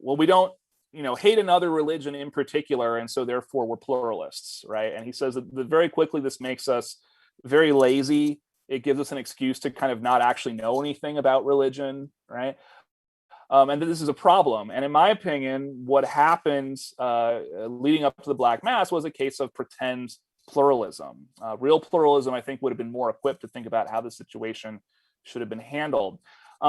we don't, hate another religion in particular, and so therefore we're pluralists, right? And he says that very quickly this makes us very lazy. It gives us an excuse to kind of not actually know anything about religion, right? And that this is a problem. And in my opinion, what happened leading up to the Black Mass was a case of pretend pluralism. Real pluralism, I think, would have been more equipped to think about how the situation should have been handled.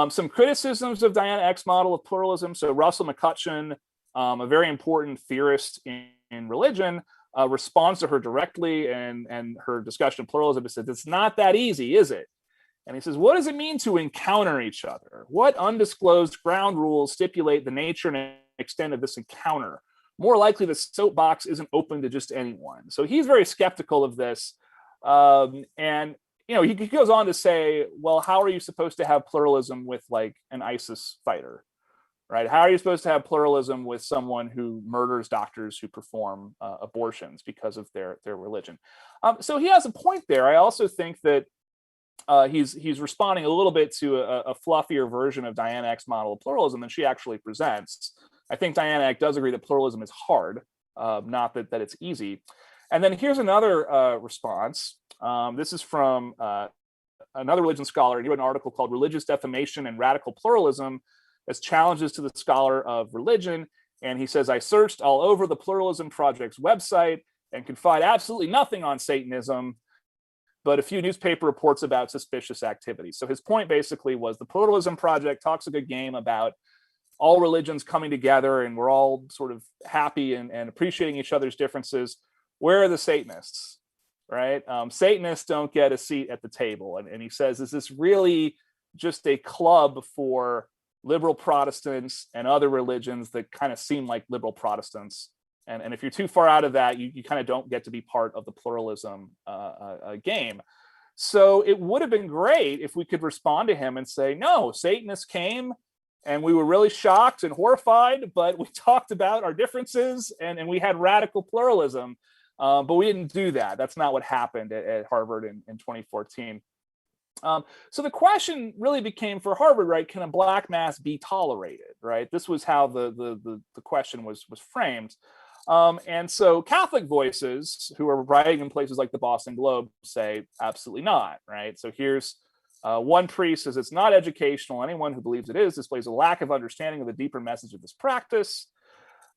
Some criticisms of Diana Eck's model of pluralism. So Russell McCutcheon, a very important theorist in religion, responds to her directly, and her discussion of pluralism. He says, it's not that easy, is it? And he says, what does it mean to encounter each other? What undisclosed ground rules stipulate the nature and extent of this encounter? More likely, the soapbox isn't open to just anyone. So he's very skeptical of this. And he goes on to say, well, how are you supposed to have pluralism with like an ISIS fighter, right? How are you supposed to have pluralism with someone who murders doctors who perform abortions because of their religion? So he has a point there. I also think that he's responding a little bit to a fluffier version of Diana Eck's model of pluralism than she actually presents. I think Diana Eck does agree that pluralism is hard, not that it's easy. And then here's another response. This is from another religion scholar. He wrote an article called Religious Defamation and Radical Pluralism as Challenges to the Scholar of Religion. And he says, I searched all over the Pluralism Project's website and could find absolutely nothing on Satanism, but a few newspaper reports about suspicious activity. So his point basically was the Pluralism Project talks a good game about all religions coming together and we're all sort of happy and appreciating each other's differences. Where are the Satanists, right? Satanists don't get a seat at the table. And he says, is this really just a club for liberal Protestants and other religions that kind of seem like liberal Protestants? And if you're too far out of that, you kind of don't get to be part of the pluralism game. So it would have been great if we could respond to him and say, no, Satanists came and we were really shocked and horrified, but we talked about our differences and we had radical pluralism. But we didn't do that. That's not what happened at Harvard in 2014. So the question really became for Harvard, right? Can a Black Mass be tolerated, right? This was how the question was framed. And so Catholic voices who are writing in places like the Boston Globe say absolutely not, right? So here's one priest says it's not educational. Anyone who believes it is displays a lack of understanding of the deeper message of this practice.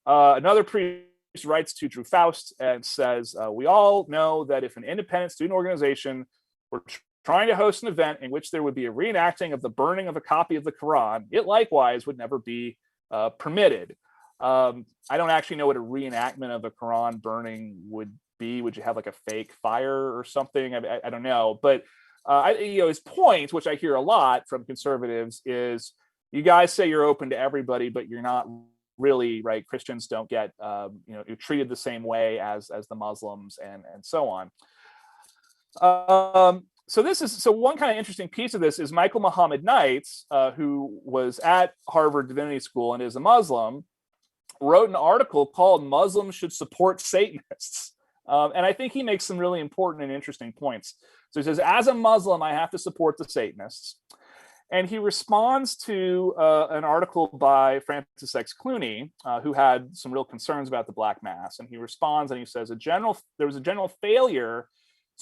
Another priest writes to Drew Faust and says, we all know that if an independent student organization were trying to host an event in which there would be a reenacting of the burning of a copy of the Quran, it likewise would never be permitted. I don't actually know what a reenactment of a Quran burning would be. Would you have like a fake fire or something? I don't know. But his point, which I hear a lot from conservatives, is you guys say you're open to everybody, but you're not really, right? Christians don't get you're treated the same way as the Muslims and so on. So one kind of interesting piece of this is Michael Muhammad Knight, who was at Harvard Divinity School and is a Muslim, wrote an article called Muslims Should Support Satanists. And I think he makes some really important and interesting points. So he says, as a Muslim, I have to support the Satanists. And he responds to an article by Francis X. Clooney, who had some real concerns about the Black Mass. And he responds and he says, there was a general failure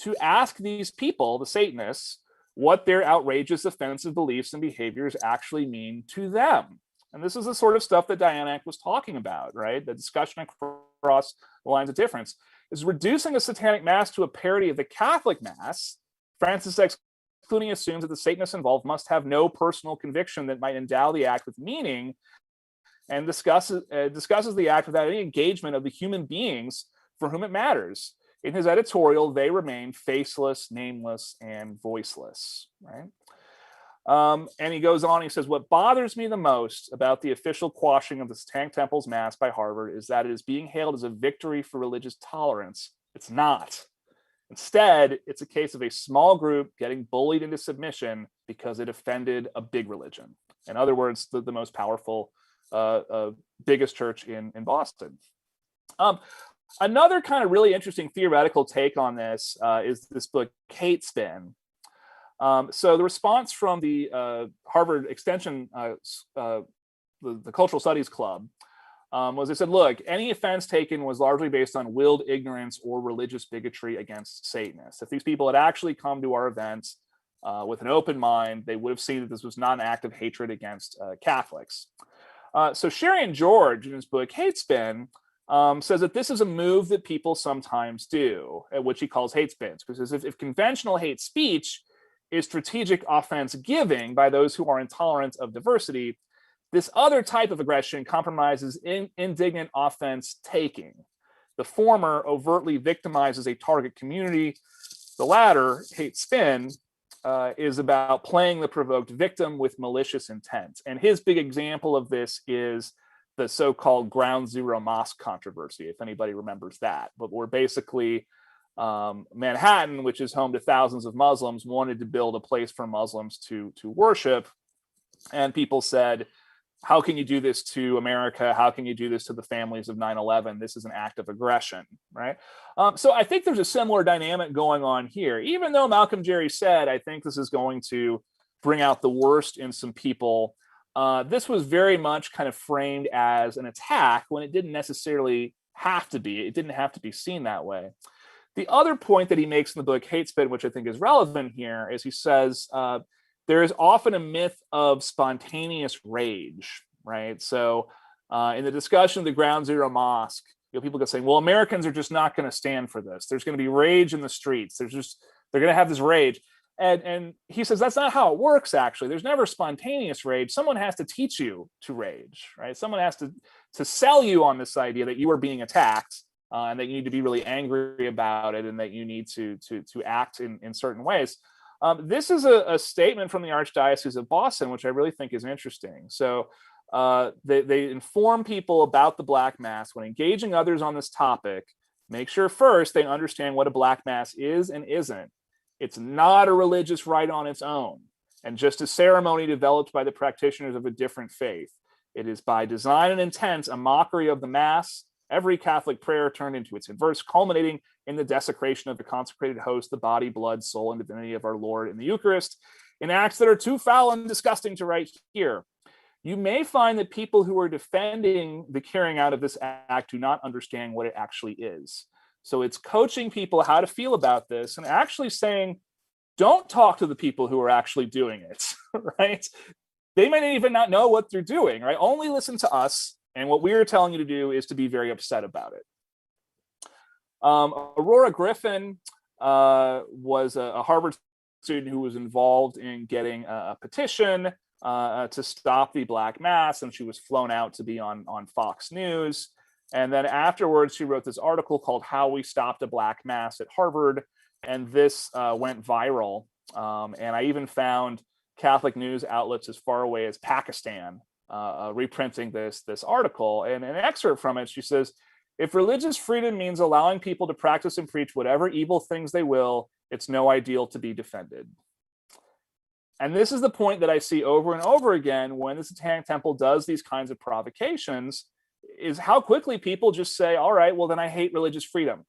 to ask these people, the Satanists, what their outrageous offensive beliefs and behaviors actually mean to them. And this is the sort of stuff that Diana Eck was talking about, right? The discussion across the lines of difference is reducing a satanic mass to a parody of the Catholic Mass. Francis X. Clooney assumes that the Satanists involved must have no personal conviction that might endow the act with meaning, and discusses the act without any engagement of the human beings for whom it matters. In his editorial, they remain faceless, nameless, and voiceless, right? And he goes on, he says, what bothers me the most about the official quashing of the Satanic Temple's Mass by Harvard is that it is being hailed as a victory for religious tolerance. It's not. Instead, it's a case of a small group getting bullied into submission because it offended a big religion. In other words, the most powerful, biggest church in Boston. Another kind of really interesting theoretical take on this is this book, Hate Spin. So the response from the Harvard Extension, the Cultural Studies Club, was they said, look, any offense taken was largely based on willed ignorance or religious bigotry against Satanists. If these people had actually come to our events with an open mind, they would have seen that this was not an act of hatred against Catholics. So Sherry George, in his book Hate Spin, says that this is a move that people sometimes do, which he calls hate spins, because if conventional hate speech is strategic offense giving by those who are intolerant of diversity, this other type of aggression compromises indignant offense taking. The former overtly victimizes a target community. The latter, hate spin, is about playing the provoked victim with malicious intent. And his big example of this is the so-called Ground Zero Mosque controversy, if anybody remembers that. But where basically Manhattan, which is home to thousands of Muslims, wanted to build a place for Muslims to worship. And people said, how can you do this to America? How can you do this to the families of 9/11? This is an act of aggression, right? So I think there's a similar dynamic going on here. Even though Malcolm Jerry said, I think this is going to bring out the worst in some people, this was very much kind of framed as an attack when it didn't necessarily have to be. It didn't have to be seen that way. The other point that he makes in the book Hate Spin, which I think is relevant here, is he says, there is often a myth of spontaneous rage, right? So in the discussion of the Ground Zero Mosque, people get saying, well, Americans are just not going to stand for this. There's going to be rage in the streets. They're going to have this rage. And he says, that's not how it works, actually. There's never spontaneous rage. Someone has to teach you to rage, right? Someone has to sell you on this idea that you are being attacked and that you need to be really angry about it and that you need to act in certain ways. This is a statement from the Archdiocese of Boston, which I really think is interesting. So they inform people about the Black Mass. When engaging others on this topic, make sure first they understand what a Black Mass is and isn't. It's not a religious rite on its own, and just a ceremony developed by the practitioners of a different faith. It is by design and intent a mockery of the Mass, every Catholic prayer turned into its inverse, culminating in the desecration of the consecrated host, the body, blood, soul, and divinity of our Lord in the Eucharist, in acts that are too foul and disgusting to write here. You may find that people who are defending the carrying out of this act do not understand what it actually is. So it's coaching people how to feel about this and actually saying, don't talk to the people who are actually doing it, right? They may even not know what they're doing, right? Only listen to us. And what we're telling you to do is to be very upset about it. Aurora Griffin was a Harvard student who was involved in getting a petition to stop the Black Mass, and she was flown out to be on Fox News. And then afterwards, she wrote this article called How We Stopped a Black Mass at Harvard, and this went viral. And I even found Catholic news outlets as far away as Pakistan reprinting this article. And an excerpt from it, she says, if religious freedom means allowing people to practice and preach whatever evil things they will, it's no ideal to be defended. And this is the point that I see over and over again when the Satanic Temple does these kinds of provocations, is how quickly people just say, all right, well, then I hate religious freedom.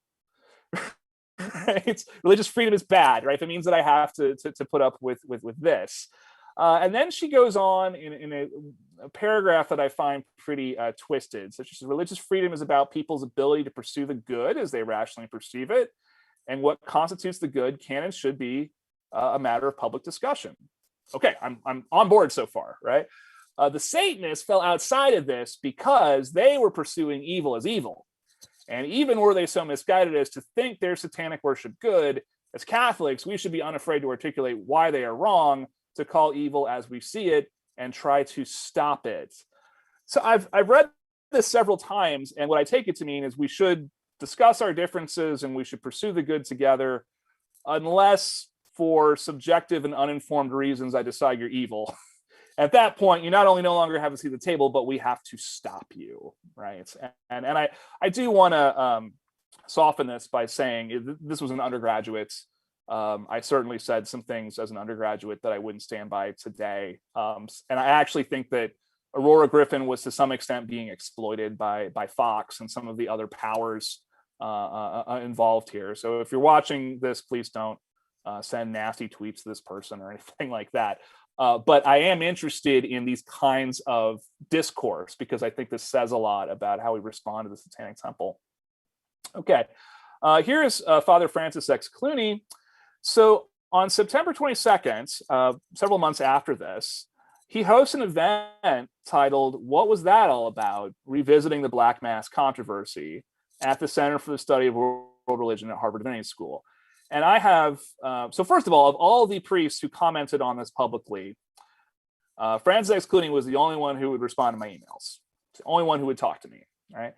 Right? Religious freedom is bad, right? If it means that I have to put up with this. And then she goes on in a paragraph that I find pretty twisted. So she says, religious freedom is about people's ability to pursue the good as they rationally perceive it. And what constitutes the good can and should be a matter of public discussion. Okay, I'm on board so far, right? The Satanists fell outside of this because they were pursuing evil as evil. And even were they so misguided as to think their satanic worship good, as Catholics, we should be unafraid to articulate why they are wrong, to call evil as we see it, and try to stop it. So I've read this several times, and what I take it to mean is we should discuss our differences and we should pursue the good together, unless for subjective and uninformed reasons I decide you're evil. At that point, you not only no longer have a seat at the table, but we have to stop you, right? And I do want to soften this by saying this was an undergraduate. I certainly said some things as an undergraduate that I wouldn't stand by today. And I actually think that Aurora Griffin was to some extent being exploited by Fox and some of the other powers involved here. So if you're watching this, please don't send nasty tweets to this person or anything like that. But I am interested in these kinds of discourse because I think this says a lot about how we respond to the Satanic Temple. Okay, here is Father Francis X. Clooney. So on September 22nd, several months after this, he hosts an event titled "What Was That All About?" Revisiting the Black Mass Controversy at the Center for the Study of World Religion at Harvard Divinity School. And I have, so first of all, of all the priests who commented on this publicly, Francis X. Clooney was the only one who would respond to my emails. It's the only one who would talk to me, right?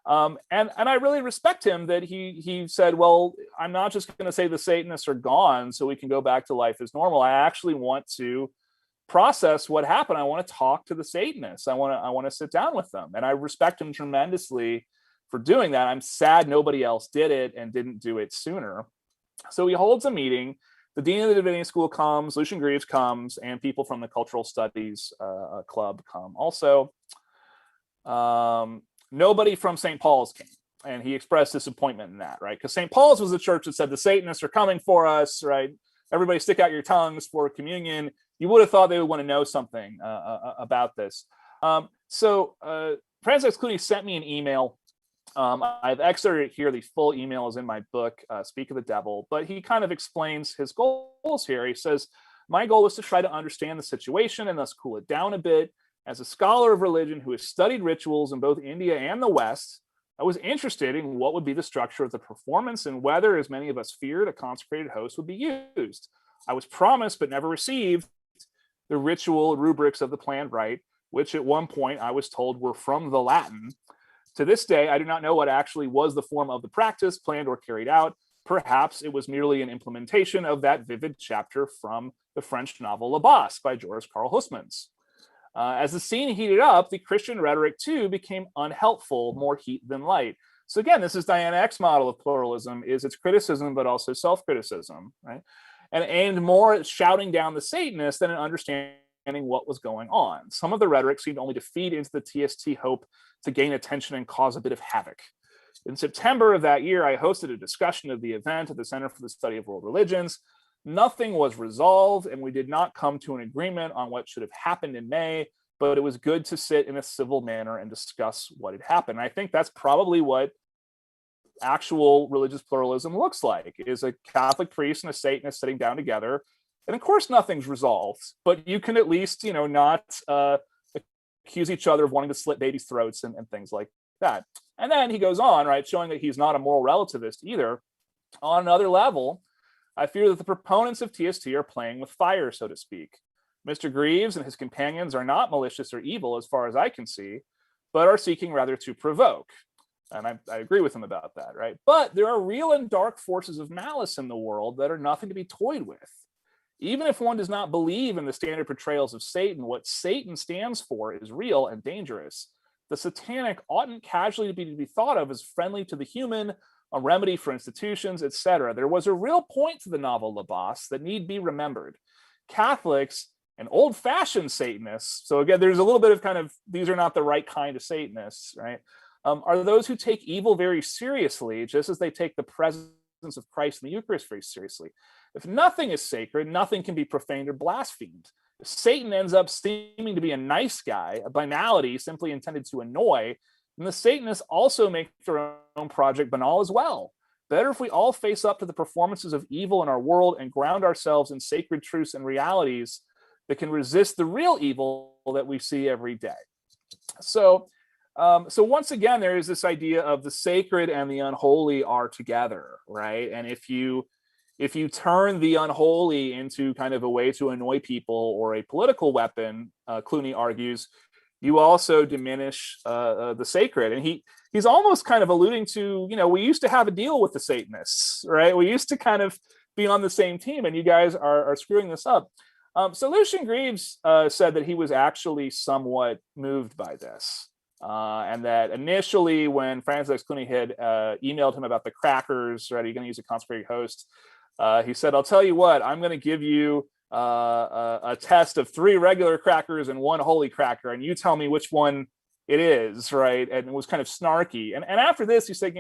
And I really respect him that he said, well, I'm not just going to say the Satanists are gone so we can go back to life as normal. I actually want to process what happened. I want to talk to the Satanists. I want to sit down with them. And I respect him tremendously for doing that. I'm sad nobody else did it and didn't do it sooner. So he holds a meeting. The dean of the divinity school comes, Lucian Greaves comes, and people from the cultural studies club come also. Nobody from St. Paul's came, and he expressed disappointment in that, right? Because St. Paul's was the church that said the Satanists are coming for us, right? Everybody stick out your tongues for communion. You would have thought they would want to know something about this. So Francis Clooney sent me an email. I've excerpted here. The full email is in my book, Speak of the Devil, but he kind of explains his goals here. He says, my goal is to try to understand the situation and thus cool it down a bit. As a scholar of religion who has studied rituals in both India and the West, I was interested in what would be the structure of the performance and whether, as many of us feared, a consecrated host would be used. I was promised but never received the ritual rubrics of the planned rite, which at one point I was told were from the Latin. To this day, I do not know what actually was the form of the practice planned or carried out. Perhaps it was merely an implementation of that vivid chapter from the French novel La Basse by Georges Carl Huysmans. As the scene heated up, the Christian rhetoric too became unhelpful, more heat than light. So again, this is Diana Eck's model of pluralism, is its criticism, but also self-criticism, right? And aimed more at shouting down the Satanists than at understanding what was going on. Some of the rhetoric seemed only to feed into the TST hope to gain attention and cause a bit of havoc. In September of that year, I hosted a discussion of the event at the Center for the Study of World Religions. Nothing was resolved, and we did not come to an agreement on what should have happened in May, but it was good to sit in a civil manner and discuss what had happened. And I think that's probably what actual religious pluralism looks like, is a Catholic priest and a Satanist sitting down together. And of course, nothing's resolved, but you can at least, not accuse each other of wanting to slit babies' throats and things like that. And then he goes on, right, showing that he's not a moral relativist either. On another level, I fear that the proponents of TST are playing with fire, so to speak. Mr. Greaves and his companions are not malicious or evil as far as I can see, but are seeking rather to provoke. And I agree with him about that, right? But there are real and dark forces of malice in the world that are nothing to be toyed with. Even if one does not believe in the standard portrayals of Satan, what Satan stands for is real and dangerous. The satanic oughtn't casually to be thought of as friendly to the human, a remedy for institutions, etc. There was a real point to the novel La Basse that need be remembered. Catholics and old-fashioned Satanists, so again, there's a little bit of kind of, these are not the right kind of Satanists, right? Are those who take evil very seriously, just as they take the presence of Christ in the Eucharist very seriously. If nothing is sacred, nothing can be profaned or blasphemed. If Satan ends up seeming to be a nice guy, a banality simply intended to annoy, then the Satanists also make their own project banal as well. Better if we all face up to the performances of evil in our world and ground ourselves in sacred truths and realities that can resist the real evil that we see every day. So once again, there is this idea of the sacred and the unholy are together, right? And if you turn the unholy into kind of a way to annoy people or a political weapon, Clooney argues, you also diminish the sacred. And he's almost kind of alluding to, we used to have a deal with the Satanists, right? We used to kind of be on the same team, and you guys are screwing this up. So Lucian Greaves said that he was actually somewhat moved by this. And that initially when Francis Clooney had emailed him about the crackers, right, are you going to use a consecrated host? He said, I'll tell you what, I'm going to give you a test of 3 regular crackers and 1 holy cracker, and you tell me which one it is, right? And it was kind of snarky. And after this, he said,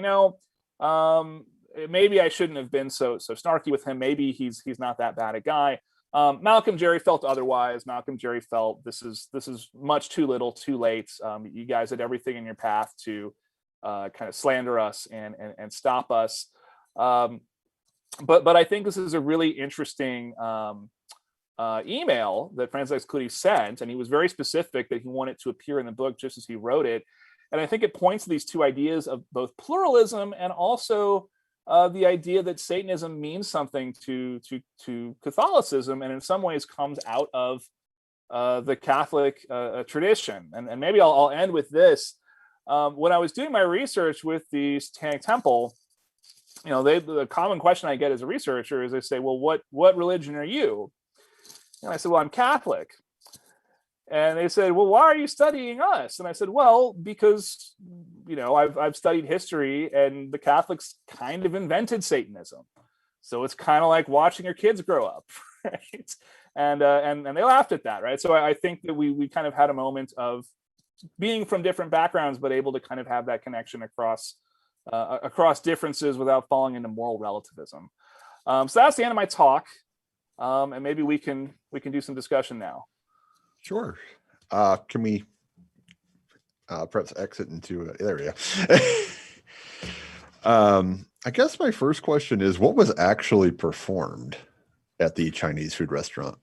maybe I shouldn't have been so snarky with him. Maybe he's not that bad a guy. Malcolm Jerry felt otherwise. Malcolm Jerry felt this is much too little, too late. You guys had everything in your path to kind of slander us and stop us. But I think this is a really interesting email that Francis Clooney sent, and he was very specific that he wanted to appear in the book just as he wrote it. And I think it points to these two ideas of both pluralism and also the idea that Satanism means something to Catholicism, and in some ways comes out of the Catholic tradition. And maybe I'll end with this. When I was doing my research with the Satanic Temple, the common question I get as a researcher is they say, well, what religion are you? And I said, well, I'm Catholic. And they said, well, why are you studying us? And I said, well, because, I've studied history, and the Catholics kind of invented Satanism. So it's kind of like watching your kids grow up, right? And they laughed at that, right? So I think that we kind of had a moment of being from different backgrounds, but able to kind of have that connection across differences without falling into moral relativism. So that's the end of my talk. And maybe we can do some discussion now. Sure. Can we perhaps exit into an area? I guess my first question is, what was actually performed at the Chinese food restaurant?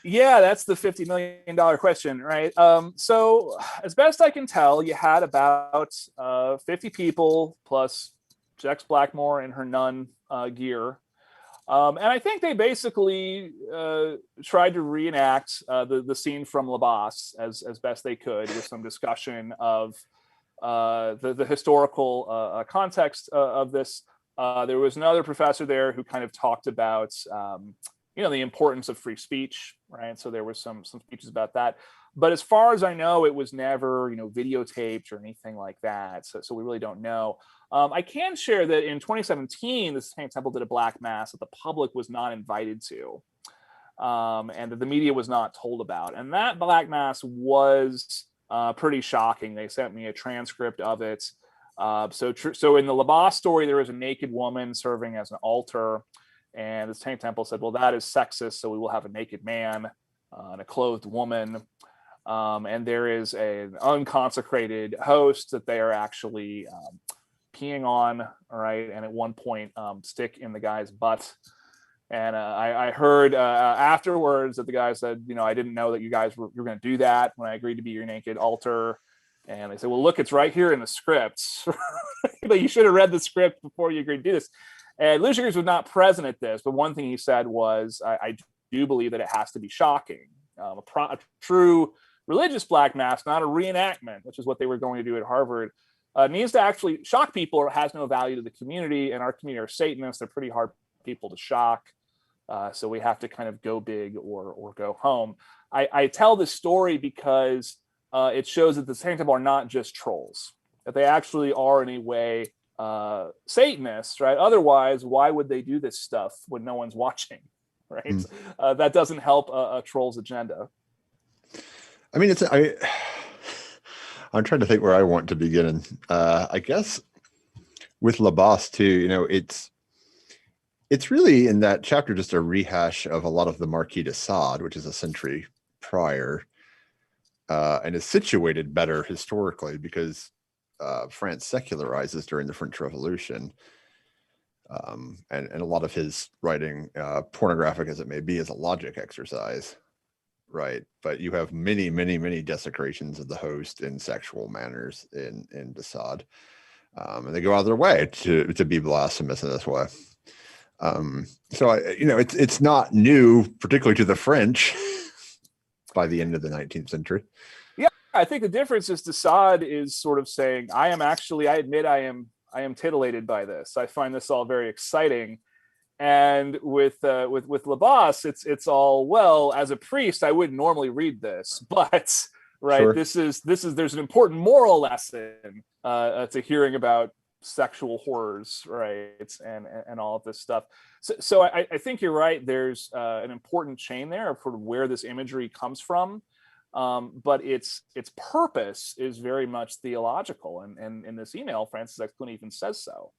Yeah, that's the $50 million question, right? So as best I can tell, you had about 50 people plus Jex Blackmore in her nun gear. And I think they basically tried to reenact the scene from La Bosse as best they could, with some discussion of the historical context of this. There was another professor there who kind of talked about the importance of free speech, right? So there was some speeches about that. But as far as I know, it was never videotaped or anything like that. So we really don't know. I can share that in 2017, the Satanic Temple did a black mass that the public was not invited to, and that the media was not told about. And that black mass was pretty shocking. They sent me a transcript of it. So in the La Bosse story, there was a naked woman serving as an altar, and the Satanic Temple said, well, that is sexist, so we will have a naked man and a clothed woman. And there is an unconsecrated host that they are actually peeing on, right? And at one point, stick in the guy's butt. And I heard afterwards that the guy said, I didn't know that you guys were going to do that when I agreed to be your naked altar. And they said, well, look, it's right here in the script. But you should have read the script before you agreed to do this. And Lucius was not present at this, but one thing he said was, I do believe that it has to be shocking. A true religious black mass, not a reenactment, which is what they were going to do at Harvard, needs to actually shock people, or it has no value to the community. And our community are Satanists. They're pretty hard people to shock. So we have to kind of go big or go home. I tell this story because it shows that the Satanic Temple are not just trolls, that they actually are in a way Satanists, right? Otherwise, why would they do this stuff when no one's watching, right? That doesn't help a troll's agenda. I mean, I'm trying to think where I want to begin. I guess with La Bosse too, it's really in that chapter just a rehash of a lot of the Marquis de Sade, which is a century prior, and is situated better historically because France secularizes during the French Revolution. And a lot of his writing, pornographic as it may be, is a logic exercise, right? But you have many, many, many desecrations of the host in sexual manners in de Sade. And they go out of their way to be blasphemous in this way. So it's not new, particularly to the French, by the end of the 19th century. Yeah, I think the difference is de Sade is sort of saying, I admit I am titillated by this. I find this all very exciting. And with La Bosse, it's all, well, as a priest, I wouldn't normally read this, but right, sure. This is there's an important moral lesson to hearing about sexual horrors, right, and all of this stuff. So I think you're right. There's an important chain there for where this imagery comes from, but its purpose is very much theological, and in this email, Francis X. Clooney even says so.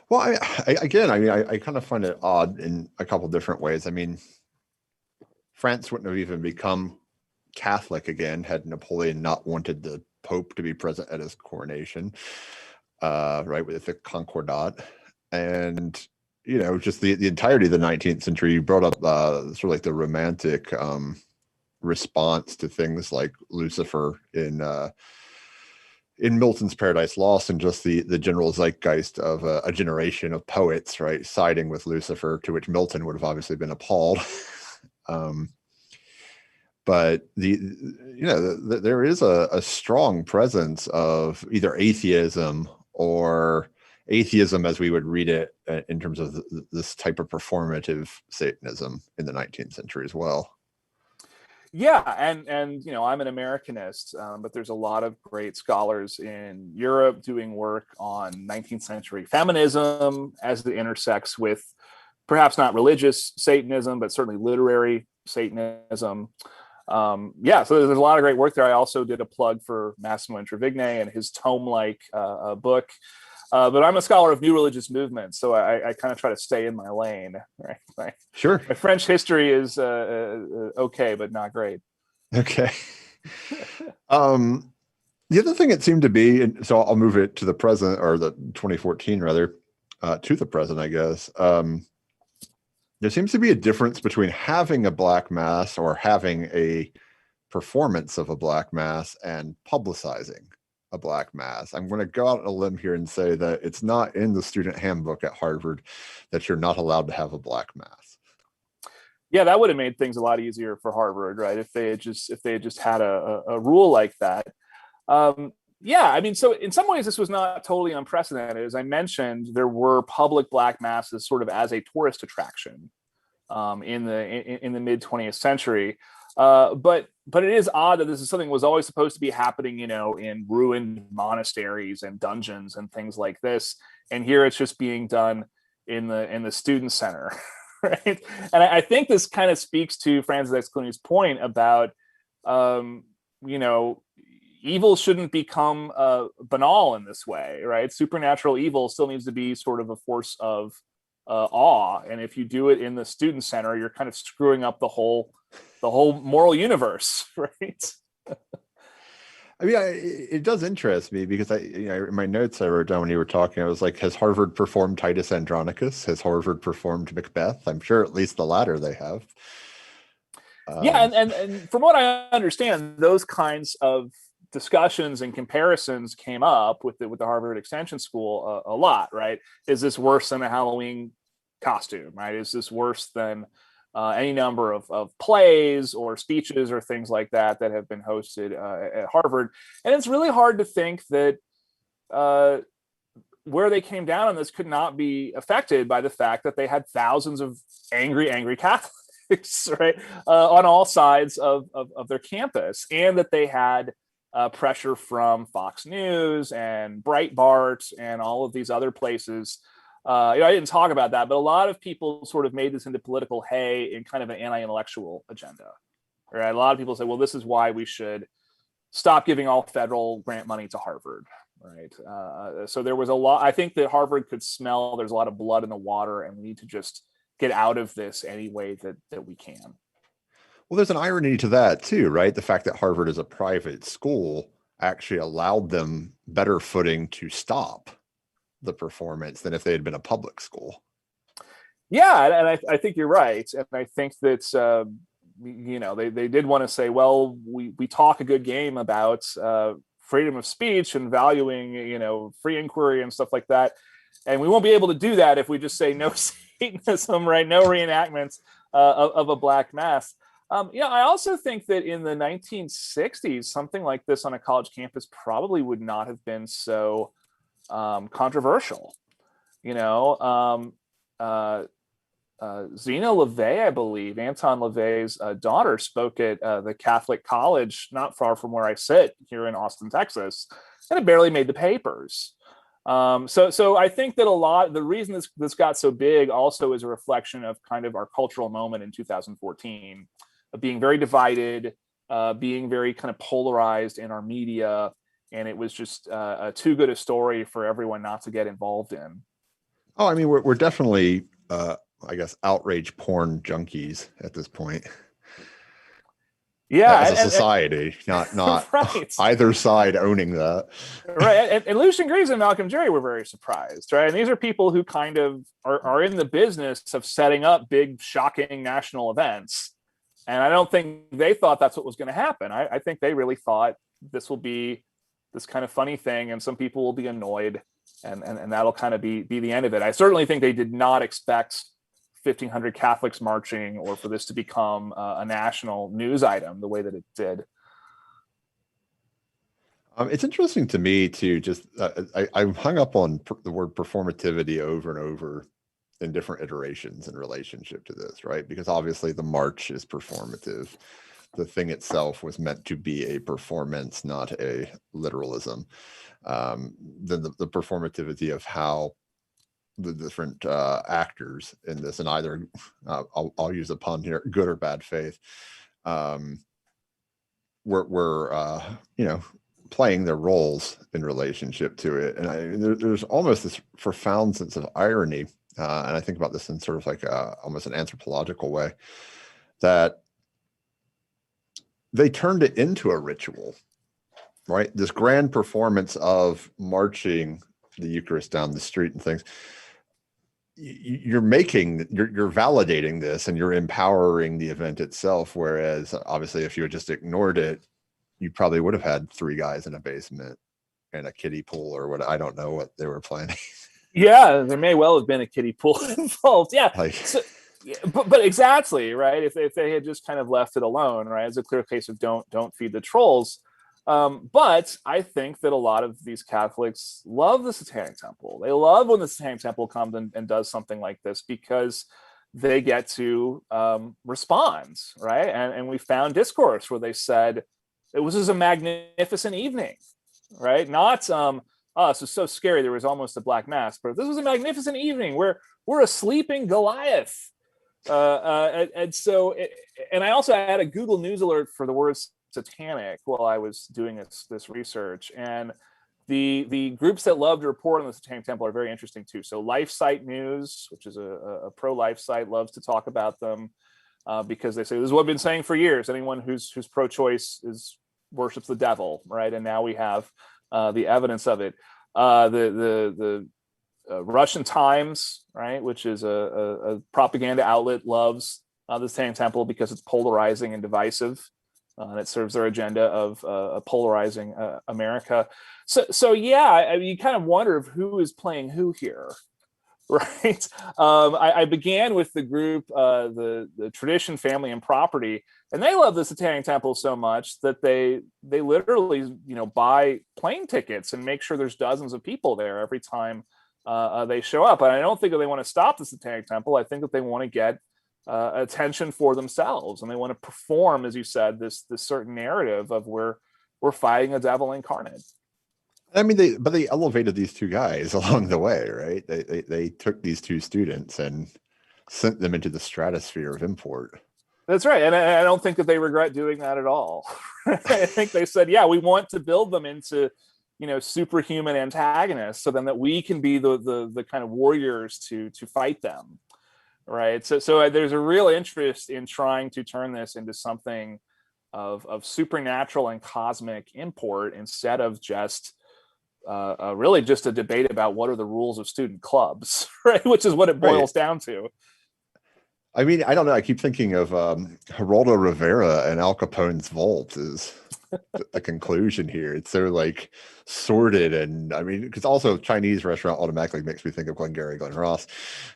Well, I kind of find it odd in a couple of different ways. I mean, France wouldn't have even become Catholic again had Napoleon not wanted the Pope to be present at his coronation, right, with the Concordat. And, just the entirety of the 19th century. You brought up sort of like the romantic response to things like Lucifer in Milton's Paradise Lost, and just the general zeitgeist of a generation of poets, right, siding with Lucifer, to which Milton would have obviously been appalled. But there is a strong presence of either atheism or atheism as we would read it in terms of this type of performative Satanism in the 19th century as well. Yeah, and I'm an Americanist, but there's a lot of great scholars in Europe doing work on 19th century feminism as it intersects with perhaps not religious Satanism, but certainly literary Satanism. So there's a lot of great work there. I also did a plug for Massimo Introvigne and his tome-like book. But I'm a scholar of new religious movements, so I kind of try to stay in my lane. Right? Sure. My French history is okay, but not great. Okay. The other thing it seemed to be, and so I'll move it to the present, or the 2014 rather, to the present, I guess. There seems to be a difference between having a Black Mass or having a performance of a Black Mass and publicizing a Black Mass. I'm going to go out on a limb here and say that it's not in the student handbook at Harvard that you're not allowed to have a Black Mass. Yeah, that would have made things a lot easier for Harvard, right? If they had just had a rule like that. So in some ways this was not totally unprecedented. As I mentioned, there were public Black Masses sort of as a tourist attraction in the mid 20th century. But it is odd that this is something that was always supposed to be happening, in ruined monasteries and dungeons and things like this. And here it's just being done in the student center, right? And I think this kind of speaks to Francis X. Clooney's point about, evil shouldn't become banal in this way, right? Supernatural evil still needs to be sort of a force of awe. And if you do it in the student center, you're kind of screwing up the whole moral universe, right? I mean, it does interest me because in my notes I wrote down when you were talking, I was like, has Harvard performed Titus Andronicus? Has Harvard performed Macbeth? I'm sure at least the latter they have. And from what I understand, those kinds of discussions and comparisons came up with the Harvard Extension School a lot, right? Is this worse than a Halloween costume, right? Is this worse than any number of plays or speeches or things like that have been hosted at Harvard? And it's really hard to think that where they came down on this could not be affected by the fact that they had thousands of angry Catholics, right, on all sides of their campus, and that they had pressure from Fox News and Breitbart and all of these other places. I didn't talk about that, but a lot of people sort of made this into political hay in kind of an anti-intellectual agenda. Right? A lot of people say, well, this is why we should stop giving all federal grant money to Harvard. Right. So there was a lot. I think that Harvard could smell there's a lot of blood in the water, and we need to just get out of this any way that we can. Well, there's an irony to that too, right? The fact that Harvard is a private school actually allowed them better footing to stop the performance than if they had been a public school. Yeah, and I think you're right. And I think that, they did want to say, well, we talk a good game about freedom of speech and valuing, free inquiry and stuff like that. And we won't be able to do that if we just say no Satanism, right? No reenactments of a Black Mass. I also think that in the 1960s, something like this on a college campus probably would not have been so controversial. Zena LaVey, I believe, Anton LaVey's daughter, spoke at the Catholic college not far from where I sit here in Austin, Texas, and it barely made the papers. So I think that the reason this got so big also is a reflection of kind of our cultural moment in 2014, of being very divided, being very kind of polarized in our media, and it was just too good a story for everyone not to get involved in. Oh, I mean, we're definitely, I guess, outrage porn junkies at this point. Yeah, as a society, not right. either side owning that. Right. And Lucian Greaves and Malcolm Jerry were very surprised, right? And these are people who kind of are in the business of setting up big, shocking national events. And I don't think they thought that's what was going to happen. I think they really thought this will be this kind of funny thing, and some people will be annoyed, and that'll kind of be the end of it. I certainly think they did not expect 1,500 Catholics marching, or for this to become a national news item the way that it did. It's interesting to me to just, I'm hung up on the word performativity over and over in different iterations in relationship to this, right? Because obviously the march is performative. The thing itself was meant to be a performance, not a literalism. Then the performativity of how the different actors in this, and either, I'll use a pun here, good or bad faith, were playing their roles in relationship to it. And there's almost this profound sense of irony, and I think about this in sort of like almost an anthropological way, that they turned it into a ritual, right? This grand performance of marching the Eucharist down the street and things. You're validating this, and you're empowering the event itself. Whereas obviously if you had just ignored it, you probably would have had 3 guys in a basement and a kiddie pool or what. I don't know what they were planning. Yeah, there may well have been a kiddie pool involved. Yeah. But exactly, right. If they had just kind of left it alone, right, it's a clear case of don't feed the trolls. But I think that a lot of these Catholics love the Satanic Temple. They love when the Satanic Temple comes and does something like this, because they get to respond, right? And we found discourse where they said it was just a magnificent evening, right? Not this was so scary there was almost a black mass, but this was a magnificent evening where we're a sleeping Goliath. And I also had a Google News alert for the word satanic while I was doing this research, and the groups that love to report on the Satanic Temple are very interesting too. So LifeSite News, which is a pro-life site, loves to talk about them because they say this is what I've been saying for years. Anyone who's pro-choice worships the devil, right? And now we have the evidence of it. The Russian Times, right, which is a propaganda outlet, loves the Satanic Temple because it's polarizing and divisive. And it serves their agenda of polarizing America. So yeah, you kind of wonder of who is playing who here, right? I began with the group, the Tradition, Family, and Property, and they love the Satanic Temple so much that they literally buy plane tickets and make sure there's dozens of people there every time they show up. And I don't think that they want to stop the Satanic Temple. I think that they want to get attention for themselves, and they want to perform, as you said, this certain narrative of we're fighting a devil incarnate. I mean, they elevated these 2 guys along the way, right? They took these 2 students and sent them into the stratosphere of import. That's right, and I don't think that they regret doing that at all. I think they said, yeah, we want to build them into superhuman antagonists, so then that we can be the kind of warriors to fight them. Right. So there's a real interest in trying to turn this into something of supernatural and cosmic import, instead of just really just a debate about what are the rules of student clubs, right? Which is what it boils down to. I mean, I don't know. I keep thinking of Geraldo Rivera and Al Capone's vault is the conclusion here. It's so like sordid, and I mean, because also Chinese restaurant automatically makes me think of Glengarry Glen Ross,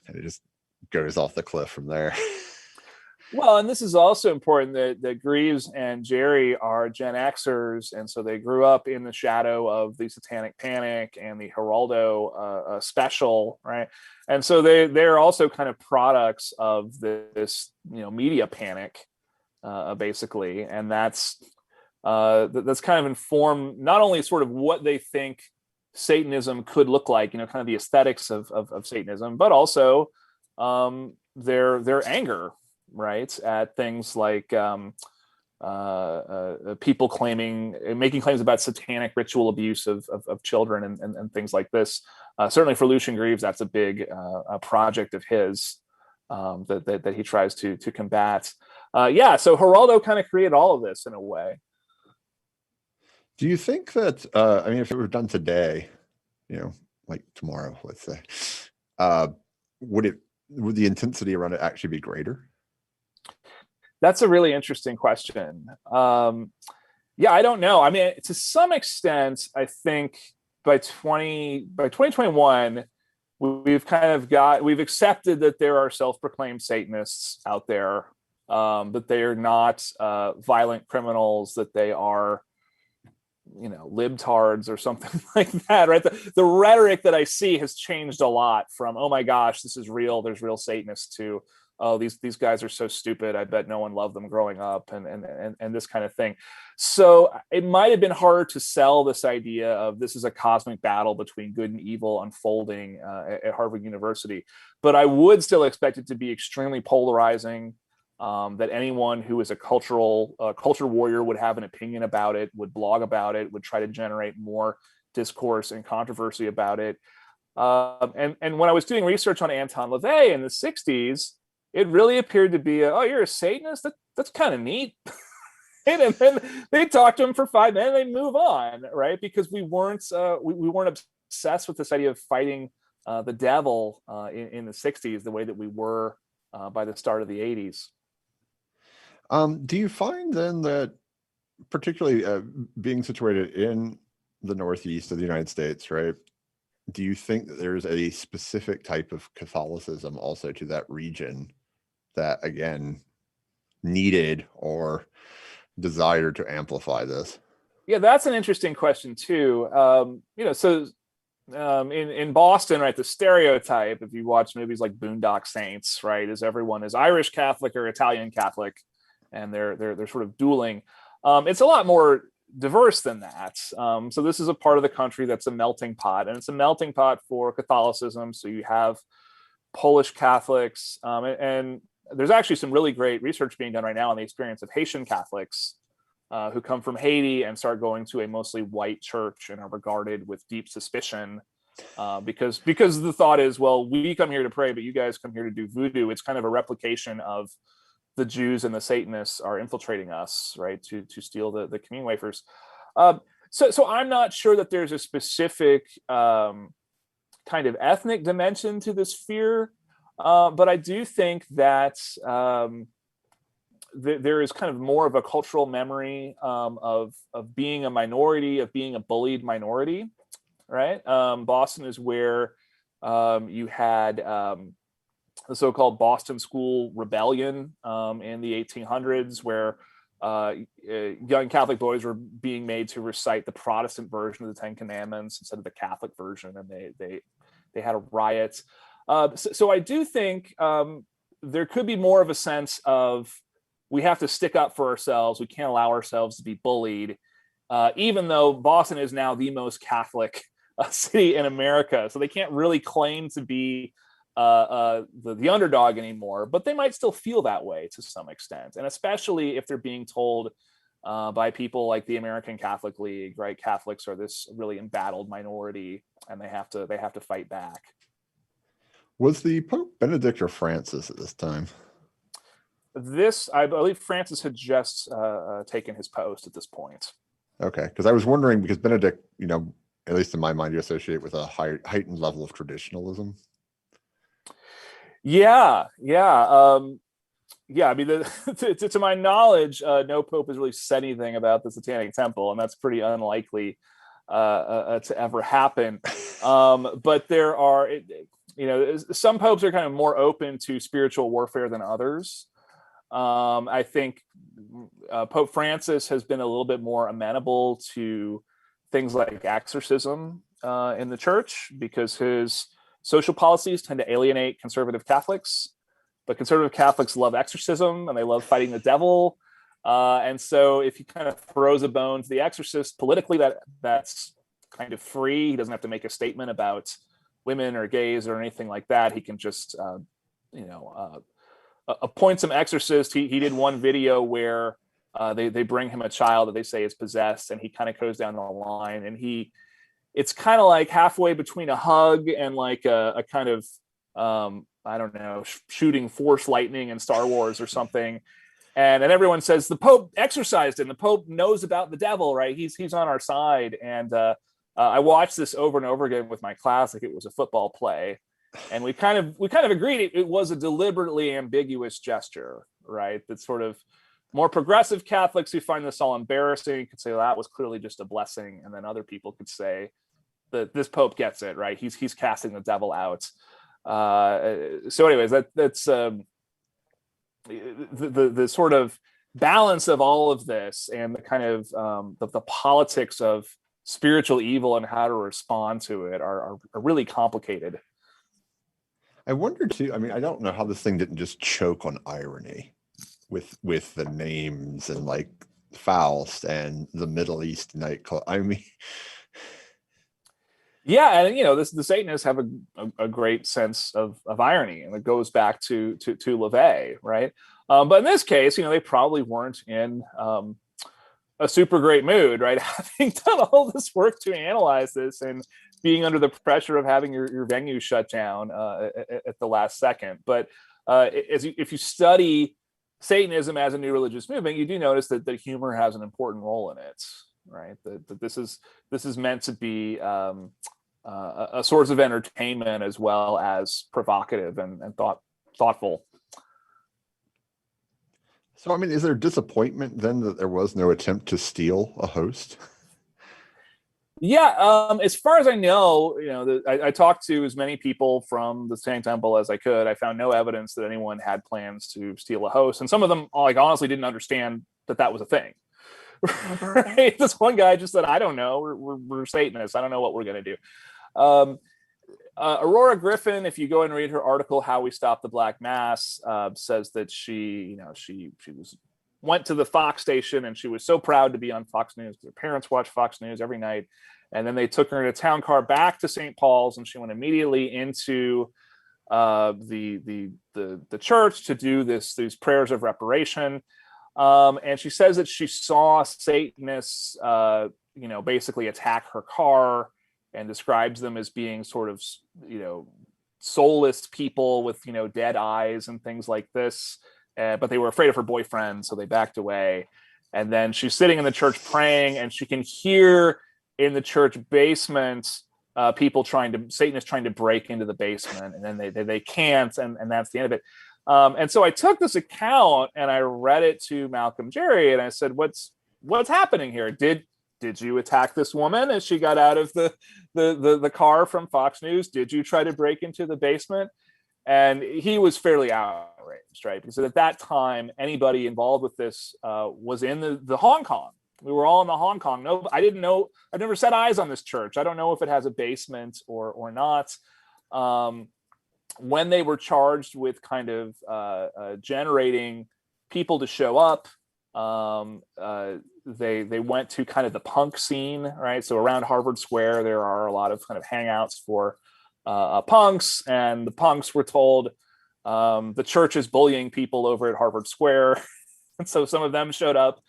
and it just goes off the cliff from there. Well, and this is also important that Greaves and Jerry are Gen Xers, and so they grew up in the shadow of the Satanic Panic and the Geraldo special, right? And so they're also kind of products of this media panic, basically, and that's kind of informed not only sort of what they think Satanism could look like, kind of the aesthetics of Satanism, but also their anger, right, at things like people making claims about satanic ritual abuse of children and things like this. Certainly for Lucian Greaves, that's a big project of his that he tries to combat. Yeah, so Geraldo kind of created all of this in a way. Do you think that, I mean, if it were done today, like tomorrow, let's say, uh, would the intensity around it actually be greater? That's a really interesting question. Yeah, I don't know. I mean, to some extent, I think by 2021, we've accepted that there are self-proclaimed Satanists out there, that they are not violent criminals, that they are, libtards or something like that, right? The rhetoric that I see has changed a lot from, oh my gosh, this is real, there's real Satanists, to, oh, these guys are so stupid, I bet no one loved them growing up, and this kind of thing. So it might have been harder to sell this idea of this is a cosmic battle between good and evil unfolding at Harvard University, but I would still expect it to be extremely polarizing. That anyone who is a culture warrior would have an opinion about it, would blog about it, would try to generate more discourse and controversy about it. And when I was doing research on Anton LaVey in the 60s, it really appeared to be, oh, you're a Satanist? That's kind of neat. And then they talk to him for 5 minutes and they move on, right? Because we weren't obsessed with this idea of fighting the devil in the 60s the way that we were by the start of the 80s. Do you find then that, particularly being situated in the Northeast of the United States, right? Do you think that there's a specific type of Catholicism also to that region that, again, needed or desired to amplify this? Yeah, that's an interesting question too. In Boston, right, the stereotype, if you watch movies like Boondock Saints, right, is everyone is Irish Catholic or Italian Catholic, and they're sort of dueling. It's a lot more diverse than that. So this is a part of the country that's a melting pot, and it's a melting pot for Catholicism. So you have Polish Catholics, and there's actually some really great research being done right now on the experience of Haitian Catholics who come from Haiti and start going to a mostly white church and are regarded with deep suspicion because the thought is, well, we come here to pray, but you guys come here to do voodoo. It's kind of a replication of the Jews and the Satanists are infiltrating us, right, to steal the communion wafers. So I'm not sure that there's a specific kind of ethnic dimension to this fear, but I do think that there is kind of more of a cultural memory of being a minority, of being a bullied minority, right? Boston is where you had the so-called Boston School Rebellion in the 1800s, where young Catholic boys were being made to recite the Protestant version of the Ten Commandments instead of the Catholic version, and they had a riot. So I do think there could be more of a sense of we have to stick up for ourselves. We can't allow ourselves to be bullied, even though Boston is now the most Catholic city in America. So they can't really claim to be the underdog anymore, but they might still feel that way to some extent. And especially if they're being told by people like the American Catholic League, right? Catholics are this really embattled minority and they have to fight back. Was the Pope Benedict or Francis at this time? I believe Francis had just taken his post at this point. Okay, because I was wondering, because Benedict, at least in my mind, you associate with a heightened level of traditionalism. Yeah. I mean, to my knowledge, no pope has really said anything about the Satanic Temple, and that's pretty unlikely to ever happen. But there are, some popes are kind of more open to spiritual warfare than others. I think Pope Francis has been a little bit more amenable to things like exorcism in the church, because his social policies tend to alienate conservative Catholics, but conservative Catholics love exorcism and they love fighting the devil. And so if he kind of throws a bone to the exorcist politically, that's kind of free. He doesn't have to make a statement about women or gays or anything like that. He can just, appoint some exorcist. He did one video where they bring him a child that they say is possessed, and he kind of goes down the line, and it's kind of like halfway between a hug and like a kind of I don't know, shooting force lightning in Star Wars or something. And everyone says the Pope exorcised him. The Pope knows about the devil, right? He's on our side. And I watched this over and over again with my class, like it was a football play, and we kind of agreed it was a deliberately ambiguous gesture, right? That sort of more progressive Catholics who find this all embarrassing could say, well, that was clearly just a blessing, and then other people could say that this Pope gets it, right? He's casting the devil out. So, anyways, that's the sort of balance of all of this and the kind of the politics of spiritual evil and how to respond to it are really complicated. I wonder too, I mean, I don't know how this thing didn't just choke on irony with the names and like Faust and the Middle East nightclub. I mean, yeah, and the Satanists have a great sense of irony, and it goes back to LaVey, right? But in this case, they probably weren't in a super great mood, right? Having done all this work to analyze this and being under the pressure of having your venue shut down at the last second. But if you study Satanism as a new religious movement, you do notice that humor has an important role in it, right? That this is meant to be a source of entertainment as well as provocative and thoughtful. So, I mean, is there disappointment then that there was no attempt to steal a host? Yeah, as far as I know, I talked to as many people from the Satanic Temple as I could. I found no evidence that anyone had plans to steal a host, and some of them, like, honestly didn't understand that was a thing. Right? This one guy just said, "I don't know. We're Satanists. I don't know what we're gonna do." Aurora Griffin, if you go and read her article, "How We Stop the Black Mass," says that she went to the Fox station and she was so proud to be on Fox News. Her parents watch Fox News every night, and then they took her in a town car back to St. Paul's, and she went immediately into the church to do these prayers of reparation. And she says that she saw Satanists, basically attack her car, and describes them as being sort of, soulless people with, dead eyes and things like this. But they were afraid of her boyfriend, so they backed away. And then she's sitting in the church praying, and she can hear in the church basement Satanists trying to break into the basement, and then they can't, and that's the end of it. And so I took this account and I read it to Malcolm Jerry, and I said, "What's happening here? Did you attack this woman as she got out of the car from Fox News? Did you try to break into the basement?" And he was fairly outraged, right? Because at that time, anybody involved with this was in the Hong Kong. We were all in the Hong Kong. No, I didn't know. I've never set eyes on this church. I don't know if it has a basement or not. When they were charged with kind of generating people to show up, they went to kind of the punk scene, right? So around Harvard Square, there are a lot of kind of hangouts for punks, and the punks were told the church is bullying people over at Harvard Square. And so some of them showed up.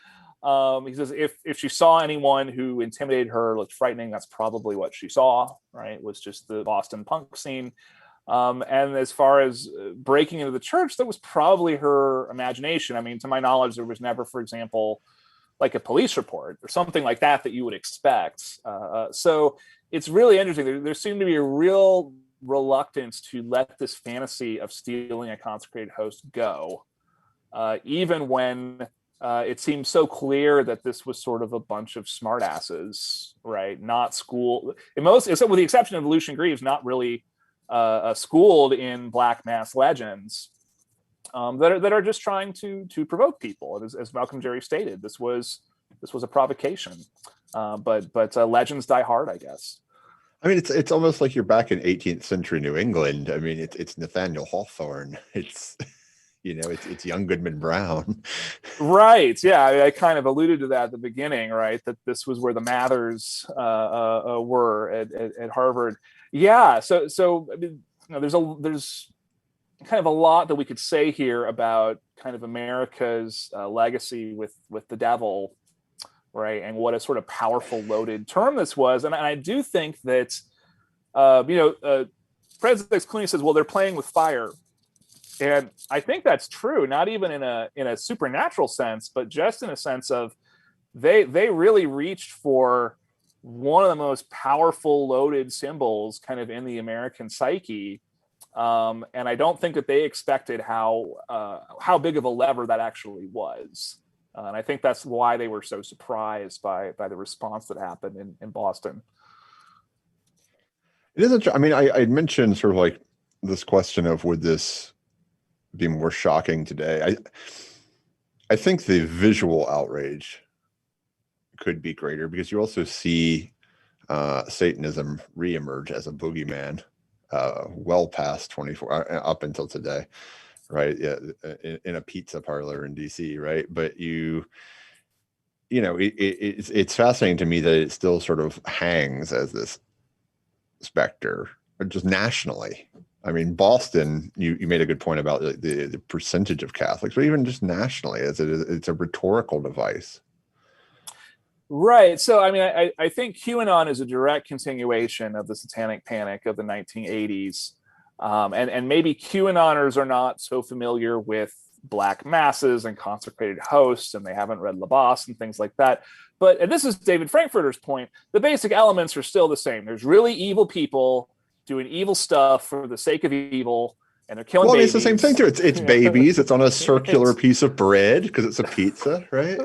He says if she saw anyone who intimidated her, looked frightening, that's probably what she saw, right? It was just the Boston punk scene. And as far as breaking into the church, that was probably her imagination. I mean, to my knowledge, there was never, for example, like a police report or something like that you would expect. So it's really interesting. There seemed to be a real reluctance to let this fantasy of stealing a consecrated host go, even when it seemed so clear that this was sort of a bunch of smartasses, right? Not school, except with the exception of Lucian Greaves, not really schooled in Black Mass legends, that are just trying to provoke people. As Malcolm Jerry stated, this was a provocation. But legends die hard, I guess. I mean, it's almost like you're back in 18th century New England. I mean, it's Nathaniel Hawthorne. It's it's young Goodman Brown. Right. Yeah, I kind of alluded to that at the beginning, right? That this was where the Mathers were at Harvard. Yeah. So I mean, there's kind of a lot that we could say here about kind of America's legacy with the devil, right? And what a sort of powerful, loaded term this was. And I do think that, President Clooney says, well, they're playing with fire. And I think that's true, not even in a supernatural sense, but just in a sense of they really reached for one of the most powerful loaded symbols kind of in the American psyche. And I don't think that they expected how big of a lever that actually was. And I think that's why they were so surprised by the response that happened in Boston. It isn't. I mean, I mentioned sort of like this question of would this be more shocking today? I think the visual outrage could be greater because you also see Satanism reemerge as a boogeyman well past 24 up until today, right? Yeah, in a pizza parlor in DC, right? But it's fascinating to me that it still sort of hangs as this specter, but just nationally. I mean, Boston, you made a good point about the percentage of Catholics, but even just nationally, it's a rhetorical device. Right. So, I mean, I think QAnon is a direct continuation of the satanic panic of the 1980s. And maybe QAnoners are not so familiar with black masses and consecrated hosts, and they haven't read Labasse and things like that. But, and this is David Frankfurter's point, the basic elements are still the same. There's really evil people doing evil stuff for the sake of evil, and they're killing babies. It's the same thing too. It's babies. It's on a circular piece of bread because it's a pizza, right?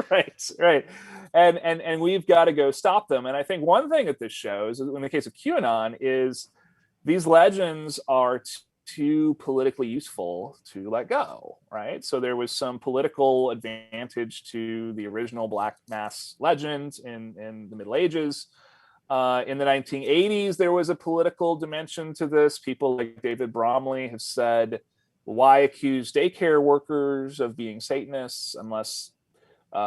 Right. And we've got to go stop them. And I think one thing that this shows, in the case of QAnon, is these legends are too politically useful to let go, right? So there was some political advantage to the original Black Mass legend in the Middle Ages. In the 1980s, there was a political dimension to this. People like David Bromley have said, why accuse daycare workers of being Satanists unless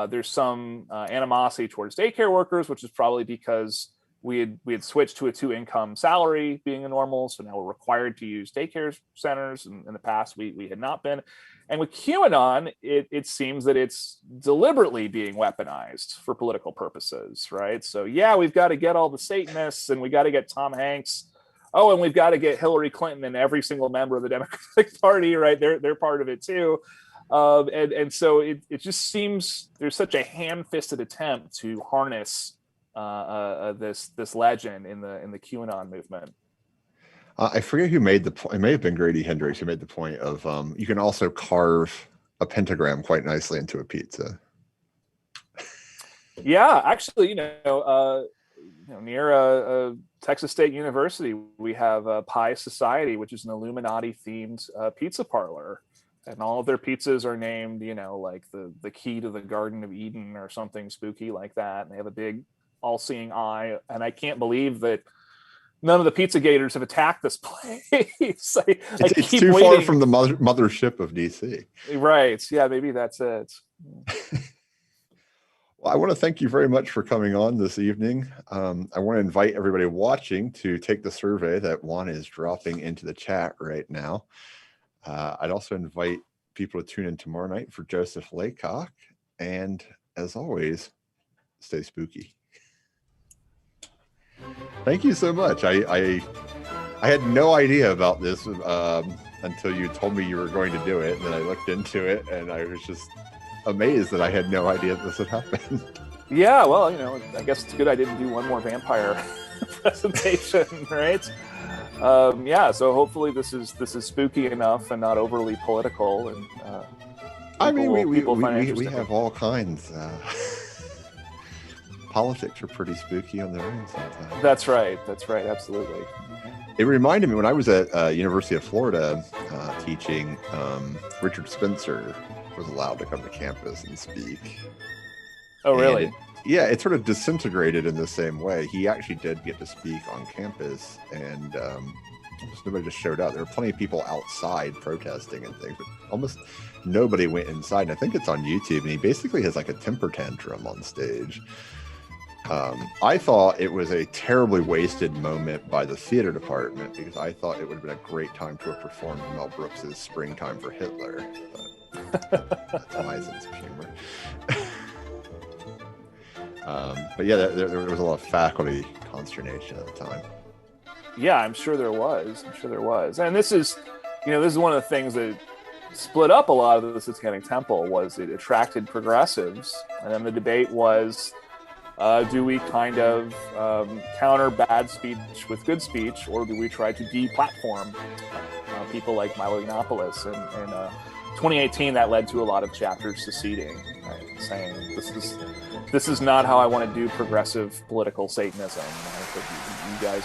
there's some animosity towards daycare workers, which is probably because we had switched to a 2-income salary being a normal. So now we're required to use daycare centers. And in the past, we had not been. And with QAnon, it seems that it's deliberately being weaponized for political purposes, right? So yeah, we've got to get all the Satanists and we got to get Tom Hanks. Oh, and we've got to get Hillary Clinton and every single member of the Democratic Party, right? They're part of it too. And so it just seems there's such a ham-fisted attempt to harness this legend in the QAnon movement. I forget who made the point. It may have been Grady Hendrix who made the point of you can also carve a pentagram quite nicely into a pizza. Yeah, actually, near Texas State University, we have Pi Society, which is an Illuminati-themed pizza parlor. And all of their pizzas are named, like the key to the Garden of Eden or something spooky like that. And they have a big all-seeing eye. And I can't believe that none of the pizza gators have attacked this place. It's too far from the mothership of DC. Right. Yeah, maybe that's it. Well, I want to thank you very much for coming on this evening. I want to invite everybody watching to take the survey that Juan is dropping into the chat right now. I'd also invite people to tune in tomorrow night for Joseph Laycock. And as always, stay spooky. Thank you so much. I had no idea about this until you told me you were going to do it. And then I looked into it and I was just amazed that I had no idea this had happened. Yeah, well, I guess it's good I didn't do one more vampire presentation, right? Yeah, so hopefully this is spooky enough and not overly political. And I mean, we have all kinds. Politics are pretty spooky on their own sometimes. That's right, absolutely. It reminded me when I was at University of Florida teaching, Richard Spencer was allowed to come to campus and speak. Oh, really? It sort of disintegrated in the same way. He actually did get to speak on campus, and nobody just showed up. There were plenty of people outside protesting and things, but almost nobody went inside. And I think it's on YouTube, and he basically has like a temper tantrum on stage. I thought it was a terribly wasted moment by the theater department because I thought it would have been a great time to have performed Mel Brooks's Springtime for Hitler. But that's my sense of humor. But yeah, there was a lot of faculty consternation at the time. Yeah, I'm sure there was. And this is, this is one of the things that split up a lot of the Satanic Temple. Was it attracted progressives, and then the debate was, do we kind of counter bad speech with good speech, or do we try to deplatform people like Milo Yiannopoulos? And 2018, that led to a lot of chapters seceding, right, saying this is not how I want to do progressive political Satanism. You guys are